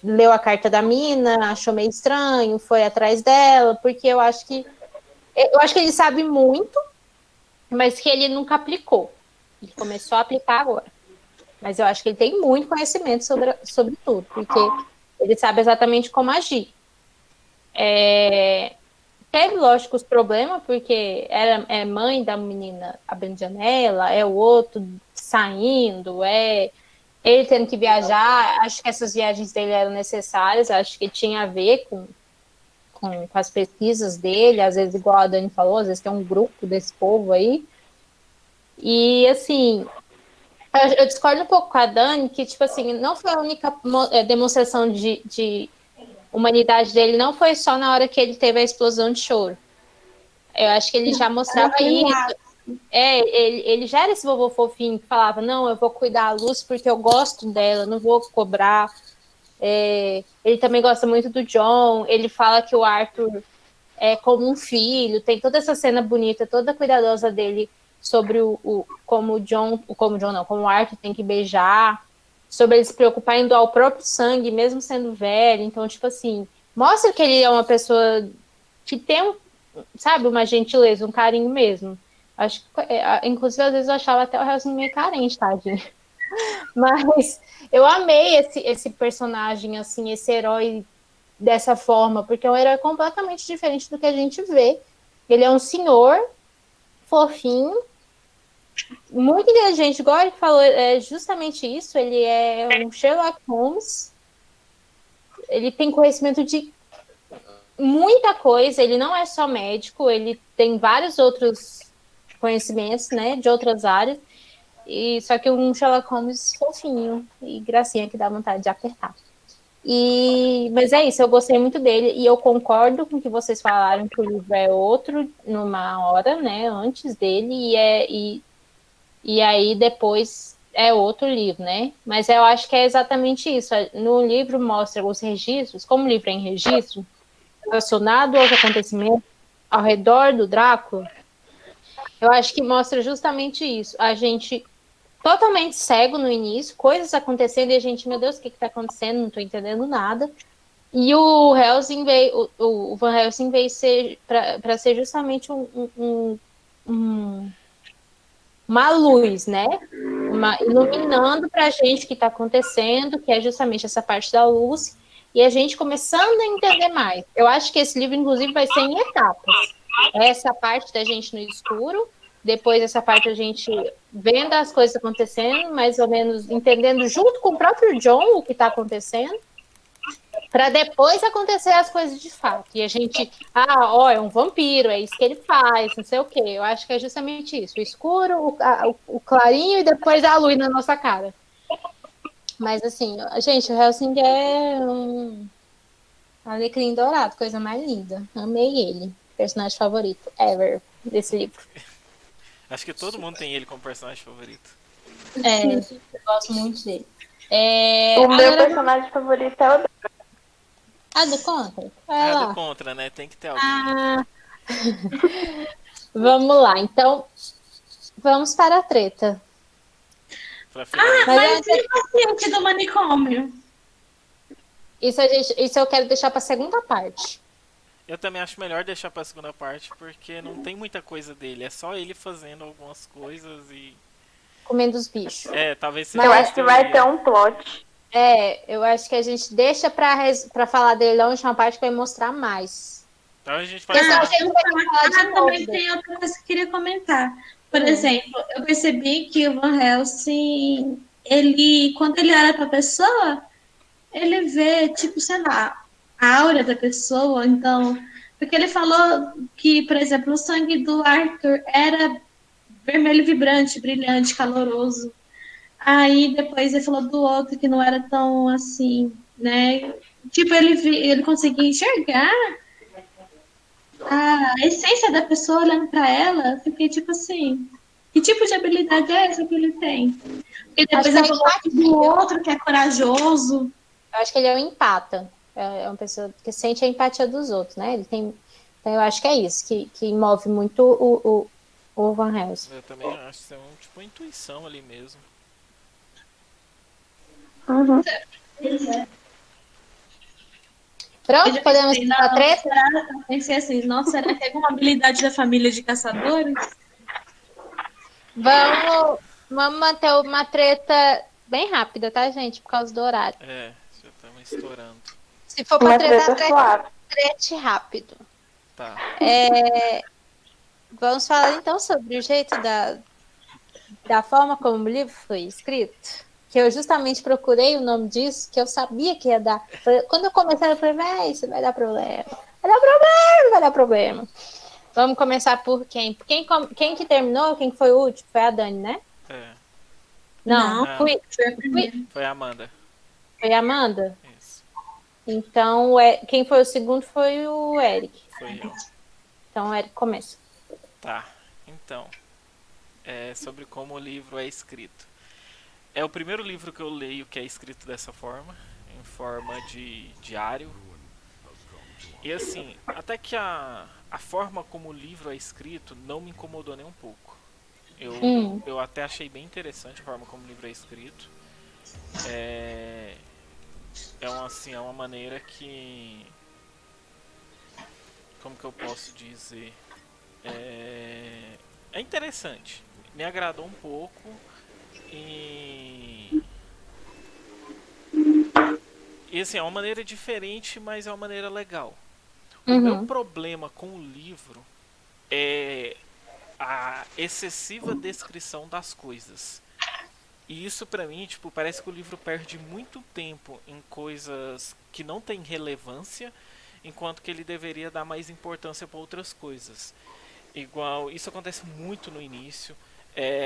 Leu a carta da mina, achou meio estranho, foi atrás dela, porque eu acho que ele sabe muito, mas que ele nunca aplicou. Ele começou a aplicar agora. Mas eu acho que ele tem muito conhecimento sobre tudo, porque ele sabe exatamente como agir. Teve, lógico, os problemas, porque é mãe da menina abrindo janela, é o outro saindo, ele tendo que viajar. Acho que essas viagens dele eram necessárias, acho que tinha a ver com as pesquisas dele, às vezes, igual a Dani falou, às vezes tem um grupo desse povo aí. E, assim, eu discordo um pouco com a Dani, que, tipo assim, não foi a única demonstração de humanidade dele, não foi só na hora que ele teve a explosão de choro. Eu acho que ele já mostrava isso. Ele já era esse vovô fofinho que falava, não, eu vou cuidar da Luz porque eu gosto dela, não vou cobrar. Ele também gosta muito do John, ele fala que o Arthur é como um filho, tem toda essa cena bonita, toda cuidadosa dele sobre como o Arthur tem que beijar, sobre ele se preocupar em doar o próprio sangue, mesmo sendo velho. Então, tipo assim, mostra que ele é uma pessoa que tem, sabe, uma gentileza, um carinho mesmo. Acho que, inclusive, às vezes eu achava até o Helsing meio carente, tadinho. Mas eu amei esse personagem, assim, esse herói dessa forma, porque é um herói completamente diferente do que a gente vê. Ele é um senhor fofinho, muito inteligente, igual ele falou, é justamente isso. Ele é um Sherlock Holmes, ele tem conhecimento de muita coisa, ele não é só médico, ele tem vários outros conhecimentos, né, de outras áreas, só que um Sherlock Holmes fofinho e gracinha que dá vontade de apertar. Mas é isso, eu gostei muito dele e eu concordo com o que vocês falaram, que o livro é outro numa hora, né, antes dele, e aí depois é outro livro, né? Mas eu acho que é exatamente isso. No livro mostra os registros, como o livro é em registro, relacionado aos acontecimentos ao redor do Drácula, eu acho que mostra justamente isso. A gente totalmente cego no início, coisas acontecendo e a gente, meu Deus, o que está acontecendo? Não estou entendendo nada. E o Helsing veio, o Van Helsing veio para ser justamente uma luz, né? Iluminando para a gente o que está acontecendo, que é justamente essa parte da luz, e a gente começando a entender mais. Eu acho que esse livro, inclusive, vai ser em etapas. Essa parte da gente no escuro, depois essa parte a gente vendo as coisas acontecendo, mais ou menos entendendo junto com o próprio John o que está acontecendo, para depois acontecer as coisas de fato. E a gente, é um vampiro, é isso que ele faz, não sei o quê. Eu acho que é justamente isso: o escuro, o clarinho e depois a luz na nossa cara. Mas assim, gente, o Helsing é um alecrim dourado, coisa mais linda. Amei ele. Personagem favorito ever desse livro. Acho que todo mundo tem ele como personagem favorito. Eu gosto muito dele. O meu personagem favorito é o do Contra? É do Contra, né? Tem que ter alguém. Vamos lá, então vamos para a treta. Mas e o paciente do manicômio? Isso eu quero deixar para a segunda parte. Eu também acho melhor deixar pra segunda parte, porque não tem muita coisa dele. É só ele fazendo algumas coisas e... comendo os bichos. Talvez seja... Eu acho que vai ter um plot. Eu acho que a gente deixa pra falar dele na última parte, que vai mostrar mais. Então a gente pode também tem outra coisa que eu queria comentar. Por exemplo, eu percebi que o Van Helsing, quando ele olha pra pessoa, ele vê, tipo, sei lá, a aura da pessoa. Então, porque ele falou que, por exemplo, o sangue do Arthur era vermelho vibrante, brilhante, caloroso. Aí depois ele falou do outro que não era tão assim, né? Tipo, ele conseguia enxergar a essência da pessoa olhando para ela. Fiquei tipo assim, que tipo de habilidade é essa que ele tem? E depois ele falou do outro que é corajoso. Eu acho que ele é um empata. É uma pessoa que sente a empatia dos outros, né? Ele tem. Então eu acho que é isso que move muito o Van Helsing. Eu também acho que é tipo uma intuição ali mesmo. Uhum. Pronto, podemos ir para a treta? Eu pensei assim, nossa, será que é alguma habilidade da família de caçadores? Vamos manter uma treta bem rápida, tá, gente? Por causa do horário. Já estamos estourando. Se for para tretar, trete rápido. Tá. Vamos falar então sobre o jeito da forma como o livro foi escrito. Que eu justamente procurei o nome disso, que eu sabia que ia dar. Quando eu comecei, eu falei, isso vai dar problema. Vai dar problema. Vamos começar por quem? Quem que terminou? Quem que foi o último? Foi a Dani, né? Não. Foi a Amanda. Foi a Amanda? Isso. Então, quem foi o segundo foi o Eric. Foi eu. Então, o Eric começa. Tá. Então, sobre como o livro é escrito. É o primeiro livro que eu leio que é escrito dessa forma, em forma de diário. E assim, até que a forma como o livro é escrito não me incomodou nem um pouco. Eu até achei bem interessante a forma como o livro é escrito. É uma maneira que... Como que eu posso dizer? É interessante. Me agradou um pouco. E assim, é uma maneira diferente, mas é uma maneira legal. O meu problema com o livro é a excessiva descrição das coisas. E isso pra mim, tipo, parece que o livro perde muito tempo em coisas que não têm relevância, enquanto que ele deveria dar mais importância para outras coisas. Igual, isso acontece muito no início.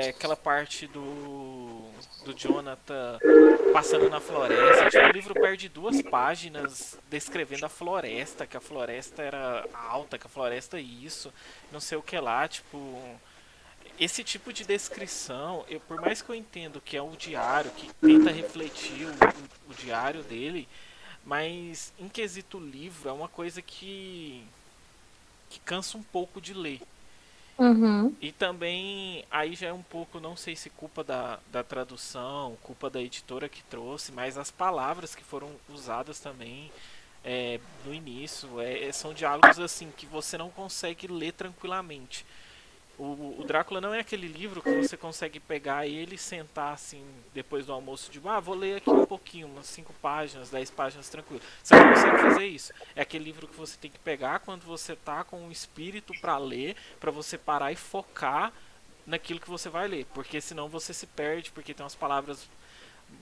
Aquela parte do Jonathan passando na floresta. Tipo, o livro perde 2 páginas descrevendo a floresta, que a floresta era alta, que a floresta é isso, não sei o que lá, tipo... Esse tipo de descrição, por mais que eu entendo que é um diário, que tenta refletir o diário dele, mas em quesito livro é uma coisa que cansa um pouco de ler. E também, aí já é um pouco, não sei se culpa da tradução, culpa da editora que trouxe, mas as palavras que foram usadas também no início, são diálogos assim que você não consegue ler tranquilamente. O Drácula não é aquele livro que você consegue pegar ele e sentar assim, depois do almoço, de vou ler aqui um pouquinho, umas 5 páginas, 10 páginas tranquilo. Você não consegue fazer isso. É aquele livro que você tem que pegar quando você tá com o espírito para ler, para você parar e focar naquilo que você vai ler, porque senão você se perde, porque tem umas palavras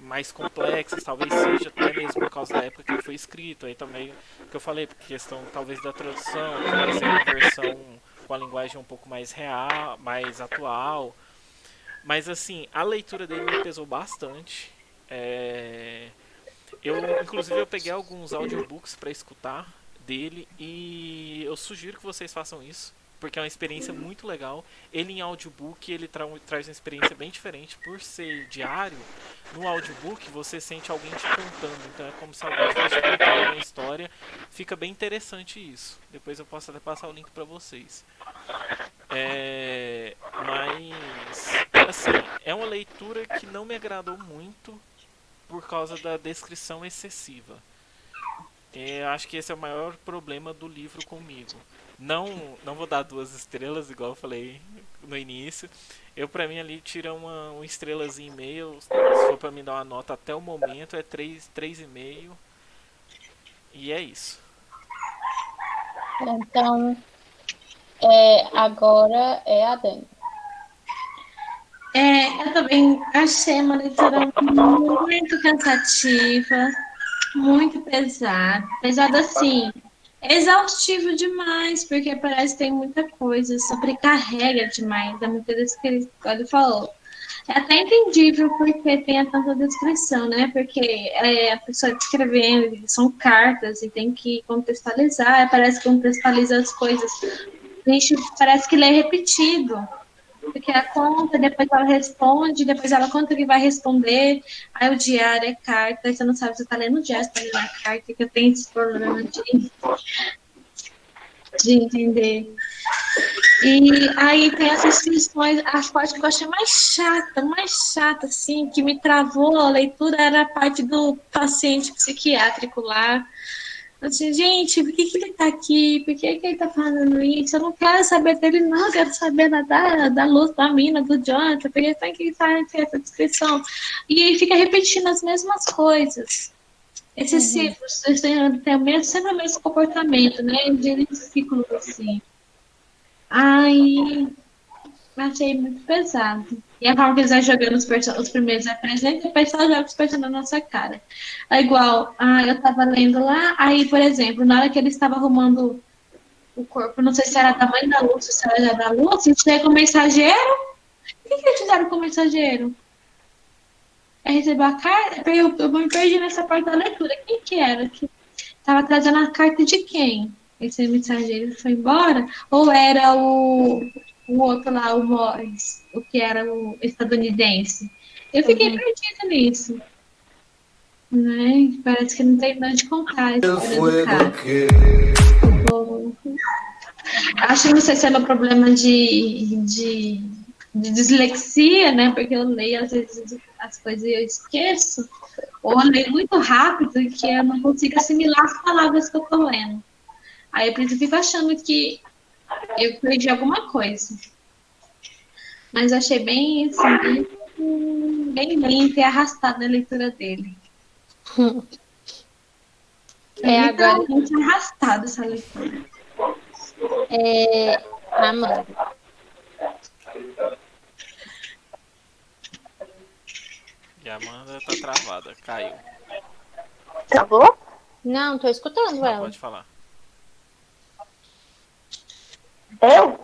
mais complexas, talvez seja até mesmo por causa da época que ele foi escrito, aí também que eu falei, por questão talvez da tradução, que vai ser uma versão com a linguagem um pouco mais real, mais atual, mas assim, a leitura dele me pesou bastante. É, inclusive, eu peguei alguns audiobooks para escutar dele e eu sugiro que vocês façam isso, porque é uma experiência muito legal. Ele em audiobook, ele traz uma experiência bem diferente por ser diário. No audiobook, você sente alguém te contando, então é como se alguém estivesse te contando uma história. Fica bem interessante isso. Depois eu posso até passar o link para vocês. Mas assim, é uma leitura que não me agradou muito por causa da descrição excessiva. Eu acho que esse é o maior problema do livro comigo. Não vou dar 2 estrelas, igual eu falei no início. Eu, pra mim, ali tira uma estrelazinha e meio. Se for pra me dar uma nota até o momento, é 3,5. E é isso. Então, agora é a Dani. Eu também achei uma leitura muito cansativa, muito pesada. Pesada assim, exaustivo demais, porque parece que tem muita coisa, sobrecarrega demais, é muita coisa que ele falou. É até entendível porque tem tanta descrição, né? Porque a pessoa descrevendo, são cartas e tem que contextualizar, parece que contextualiza as coisas. A gente parece que lê repetido. Porque ela conta, depois ela responde, depois ela conta que vai responder. Aí o diário é carta, você não sabe se você está lendo o diário, se está lendo a carta, que eu tenho esse problema de entender. E aí tem essas questões, a parte que eu achei mais chata, assim, que me travou a leitura era a parte do paciente psiquiátrico lá. Assim, gente, por que ele tá aqui? Por que ele tá falando isso? Eu não quero saber dele, não. Eu quero saber da luz, da mina, do Jonathan. Por que ele tá em essa descrição? E fica repetindo as mesmas coisas. Esses ciclos, tem sempre o mesmo comportamento, né? De ciclos assim. Aí, achei muito pesado. E a forma que eles vão jogando os primeiros apresentam, depois só joga os personagens na nossa cara. É igual, eu tava lendo lá, aí, por exemplo, na hora que ele estava arrumando o corpo, não sei se era da mãe da Lúcia, se era já da Lúcia, chega com o mensageiro. O que eles fizeram com o mensageiro? Recebeu a carta? Eu me perdi nessa parte da leitura. Quem que era? Que tava trazendo a carta de quem? Esse mensageiro foi embora? Ou era o outro lá, o Morris, o que era o estadunidense? Eu fiquei perdida nisso. Né? Parece que não tem nada de contar a história do cara. Acho que não sei se é meu problema de dislexia, né? Porque eu leio às vezes as coisas e eu esqueço. Ou eu leio muito rápido que eu não consigo assimilar as palavras que eu tô lendo. Aí por isso eu fico achando que eu perdi alguma coisa. Mas eu achei bem, assim, bem lenta e arrastada a leitura dele. Agora literalmente arrastada essa leitura. Amanda. E a Amanda tá travada, caiu. Travou? Não, tô escutando Não, ela. pode falar. Eu?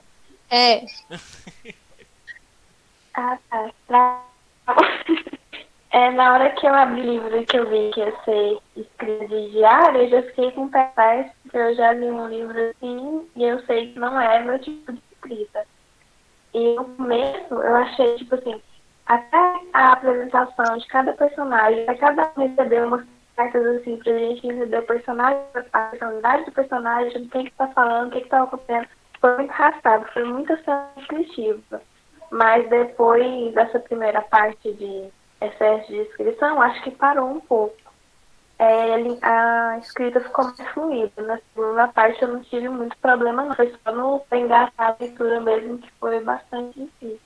É. Ah, tá. Na hora que eu abri o livro e que eu vi que ia ser escrito de diário, eu já fiquei com o pé atrás, porque eu já li um livro assim e eu sei que não é meu tipo de escrita. E no começo eu achei, tipo assim, até a apresentação de cada personagem, até cada um recebeu umas cartas assim pra gente entender o personagem, a personalidade do personagem, o que ele tá falando, o que tá acontecendo. Foi muito arrastado, foi muita cena descritiva. Mas depois dessa primeira parte de excesso de descrição, acho que parou um pouco. A escrita ficou mais fluida. Na segunda parte eu não tive muito problema, não. Foi só no engatar a leitura mesmo, que foi bastante difícil.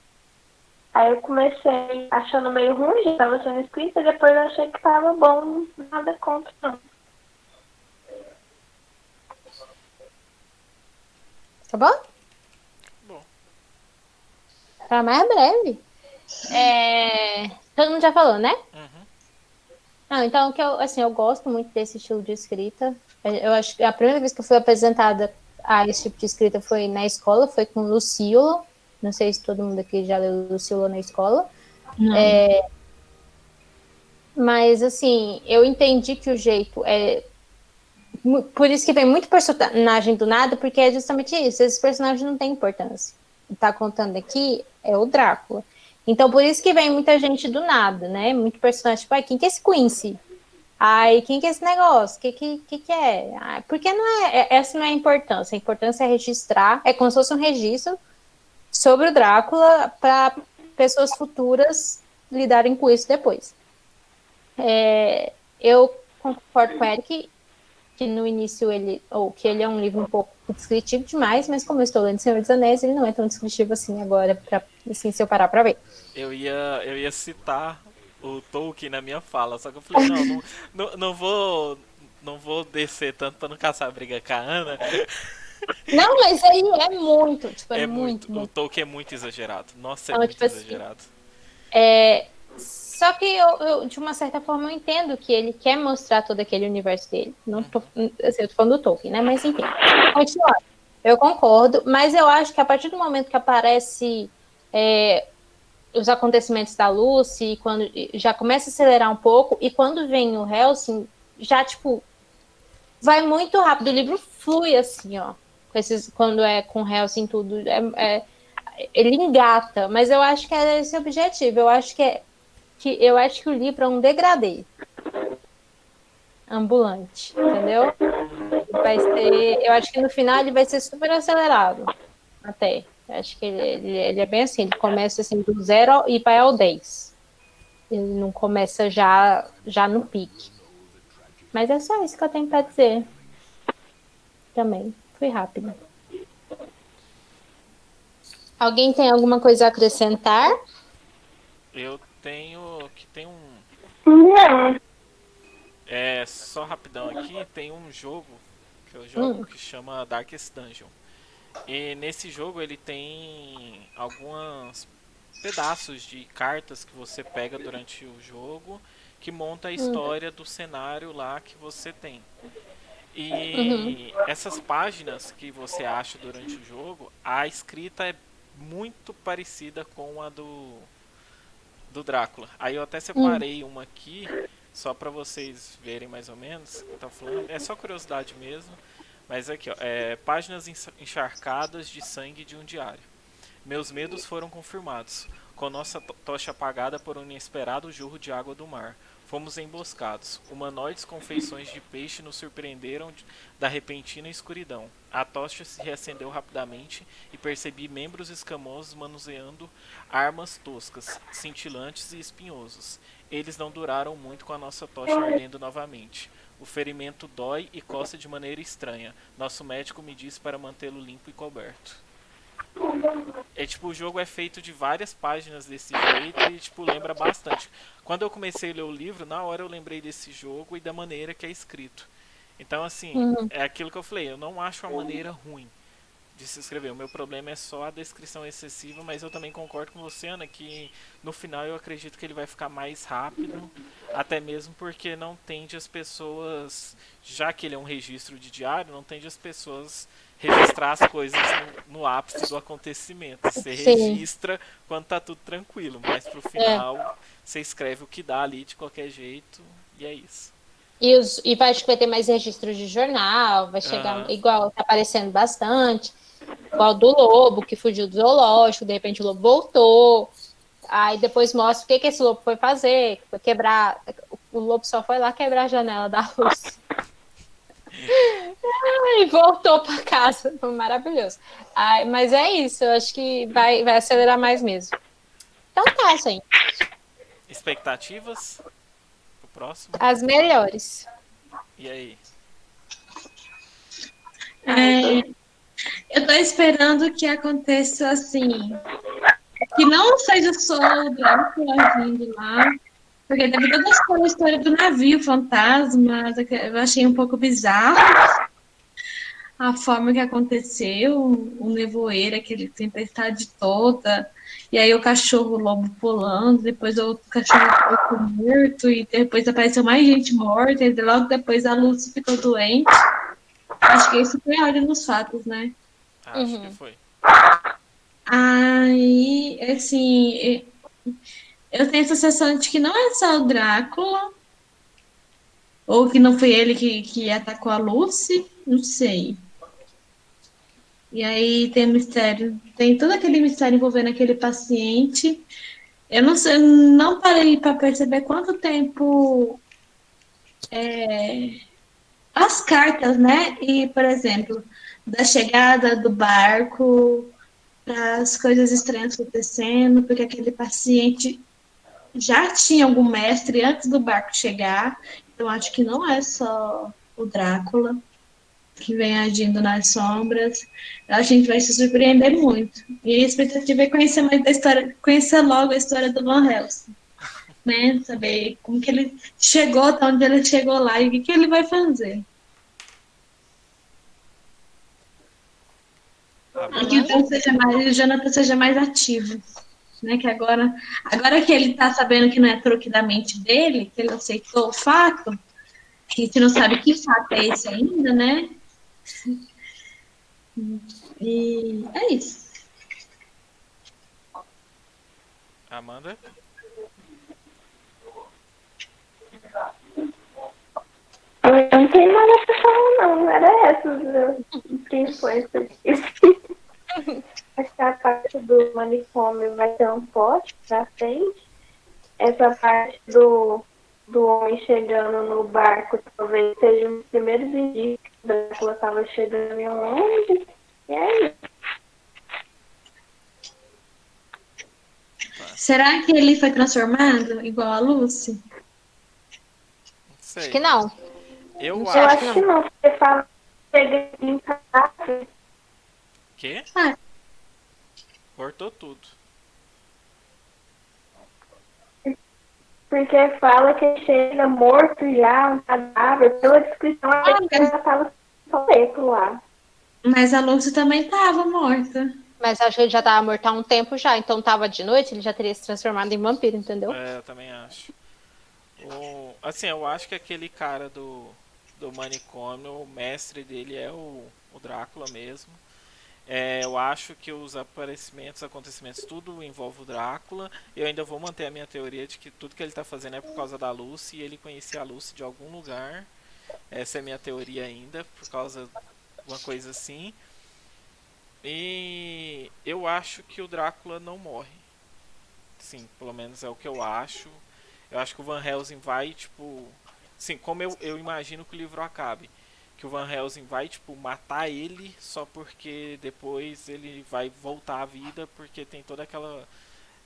Aí eu comecei achando meio ruim, já estava sendo escrita, e depois eu achei que estava bom, nada contra, não. Tá bom? Bom. Pra mais breve. Todo mundo já falou, né? Uhum. Não, então, eu gosto muito desse estilo de escrita. Eu acho que a primeira vez que eu fui apresentada a esse tipo de escrita foi na escola, foi com Lucíolo. Não sei se todo mundo aqui já leu Lucíolo na escola. Não. Mas, assim, eu entendi que o jeito é... Por isso que vem muito personagem do nada, porque é justamente isso. Esses personagens não têm importância. O que tá contando aqui é o Drácula. Então, por isso que vem muita gente do nada, né? Muito personagem, tipo, quem que é esse Quincy? Ai, quem que é esse negócio? Que é? Ai, porque não essa não é a importância. A importância é registrar, é como se fosse um registro sobre o Drácula para pessoas futuras lidarem com isso depois. Eu concordo com o Eric que no início que ele é um livro um pouco descritivo demais, mas como eu estou lendo Senhor dos Anéis, ele não é tão descritivo assim agora, assim, se eu parar para ver. Eu ia citar o Tolkien na minha fala, só que eu falei, não vou descer tanto pra não caçar briga com a Ana. Não, mas aí é muito, tipo, é muito. O Tolkien é muito exagerado. Nossa, é Então, muito tipo assim, exagerado. Só que eu, de uma certa forma, eu entendo que ele quer mostrar todo aquele universo dele. Não tô, assim, eu tô falando do Tolkien, né? Mas enfim, continuar. Eu concordo, mas eu acho que a partir do momento que aparece os acontecimentos da Lucy, quando já começa a acelerar um pouco, e quando vem o Helsing, já, tipo, vai muito rápido. O livro flui, assim, ó. Quando é com o Helsing tudo, ele engata, mas eu acho que é esse o objetivo. Eu acho que o livro é um degradê ambulante, entendeu? Eu acho que no final ele vai ser super acelerado, até. Eu acho que ele é bem assim, ele começa assim do 0 e vai ao 10. Ele não começa já no pique. Mas é só isso que eu tenho para dizer. Também, fui rápido. Alguém tem alguma coisa a acrescentar? Eu tenho que tem um Não. só rapidão aqui, tem um jogo que eu jogo que chama Darkest Dungeon. E nesse jogo ele tem alguns pedaços de cartas que você pega durante o jogo que monta a história do cenário lá que você tem. E essas páginas que você acha durante o jogo, a escrita é muito parecida com a do Drácula. Aí eu até separei uma aqui, só para vocês verem mais ou menos o que tá falando. É só curiosidade mesmo. Mas aqui, ó, páginas encharcadas de sangue de um diário. Meus medos foram confirmados. Com nossa tocha apagada por um inesperado jorro de água do mar. Fomos emboscados. Humanoides com feições de peixe nos surpreenderam da repentina escuridão. A tocha se reacendeu rapidamente e percebi membros escamosos manuseando armas toscas, cintilantes e espinhosos. Eles não duraram muito com a nossa tocha ardendo novamente. O ferimento dói e coça de maneira estranha. Nosso médico me disse para mantê-lo limpo e coberto. O jogo é feito de várias páginas desse jeito e, lembra bastante. Quando eu comecei a ler o livro, na hora eu lembrei desse jogo e da maneira que é escrito. Então, assim, é aquilo que eu falei, eu não acho a maneira ruim de se escrever. O meu problema é só a descrição excessiva, mas eu também concordo com você, Ana, que no final eu acredito que ele vai ficar mais rápido, até mesmo porque não tende as pessoas, já que ele é um registro de diário, não tende as pessoas registrar as coisas no ápice do acontecimento. Você registra quando tá tudo tranquilo, mas pro final você escreve o que dá ali de qualquer jeito e é isso. E vai ter mais registros de jornal, vai chegar igual, tá aparecendo bastante. Igual do lobo, que fugiu do zoológico, de repente o lobo voltou. Aí depois mostra o que esse lobo foi fazer. Foi quebrar. O lobo só foi lá quebrar a janela da luz. E voltou para casa. Foi maravilhoso. Mas é isso, eu acho que vai acelerar mais mesmo. Então tá, gente. Expectativas pro próximo? As melhores. E aí? Eu tô esperando que aconteça assim, que não seja só o Drácula vindo lá, porque teve toda a história do navio fantasma, eu achei um pouco bizarro, a forma que aconteceu, o nevoeiro, aquele tempestade toda, e aí o cachorro lobo pulando, depois o outro cachorro ficou morto, e depois apareceu mais gente morta, e logo depois a Lucy ficou doente. Acho que isso foi a ordem dos fatos, né? Acho que Uhum. foi. Aí, assim, eu tenho a sensação de que não é só o Drácula, ou que não foi ele que atacou a Lucy, não sei. E aí tem mistério, tem todo aquele mistério envolvendo aquele paciente. Eu não sei, não parei para perceber quanto tempo as cartas, né? E, por exemplo, da chegada do barco para as coisas estranhas acontecendo, porque aquele paciente já tinha algum mestre antes do barco chegar. Então acho que não é só o Drácula que vem agindo nas sombras. A gente vai se surpreender muito. E a expectativa é conhecer mais da história, conhecer logo a história do Van Helsing, né? Saber como que ele chegou, até onde ele chegou lá e o que, que ele vai fazer. Tá E bom. que então seja mais, o Jonathan seja mais ativo. Né, que agora que ele tá sabendo que não é truque da mente dele, que ele aceitou o fato, que a gente não sabe que fato é esse ainda, né? E é isso. Amanda? Eu não tenho nada pra falar, não. Era essas as principais coisas. Acho que a parte do manicômio vai ter um pote pra frente. Essa parte do homem chegando no barco talvez seja um dos primeiros indícios que o Drácula estava chegando em Londres. E é isso. Será que ele foi transformado igual a Lucy? Não Acho sei. que não. Eu Não sei, Eu acho. acho que não. Você fala que chega em casa, Que? Ah, Cortou tudo. porque fala que ele chega morto já, um cadáver. Pela descrição, acho que ele já estava solto lá. mas a Lucy também estava morta. Mas acho que ele já tava morto há um tempo já, então tava de noite, ele já teria se transformado em vampiro, entendeu? É, eu também acho. Assim, eu acho que aquele cara do manicômio, o mestre dele é o Drácula mesmo. Eu acho que os aparecimentos, acontecimentos, tudo envolve o Drácula. Eu ainda vou manter a minha teoria de que tudo que ele está fazendo é por causa da Lucy e ele conhecia a Lucy de algum lugar. Essa é a minha teoria ainda, por causa de uma coisa assim. E eu acho que o Drácula não morre. Sim, pelo menos é o que eu acho. Eu acho que o Van Helsing vai, tipo... Sim, como eu imagino que o livro acabe. Que o Van Helsing vai, tipo, matar ele só porque depois ele vai voltar à vida, porque tem toda aquela,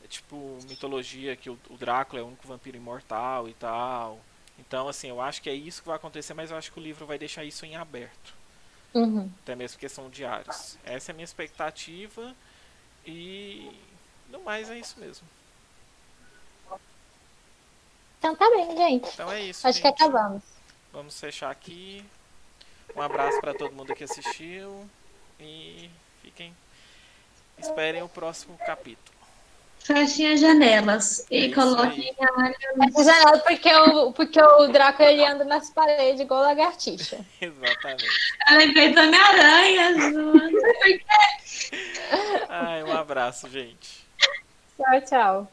tipo, mitologia que o Drácula é o único vampiro imortal e tal. Então, assim, eu acho que é isso que vai acontecer, mas eu acho que o livro vai deixar isso em aberto. Uhum. Até mesmo porque são diários. Essa é a minha expectativa e... No mais, é isso mesmo. Então tá bem, gente. Então é isso, Acho que gente. acabamos. Vamos fechar aqui. Um abraço para todo mundo que assistiu e fiquem, esperem o próximo capítulo. Fechem as janelas É e isso aí. coloquem a Essa janela porque o Draco ele anda nas paredes igual lagartixa. Exatamente. Eu lembrei da Homem-Aranha, não sei por quê. Ai, um abraço, gente. Tchau, tchau.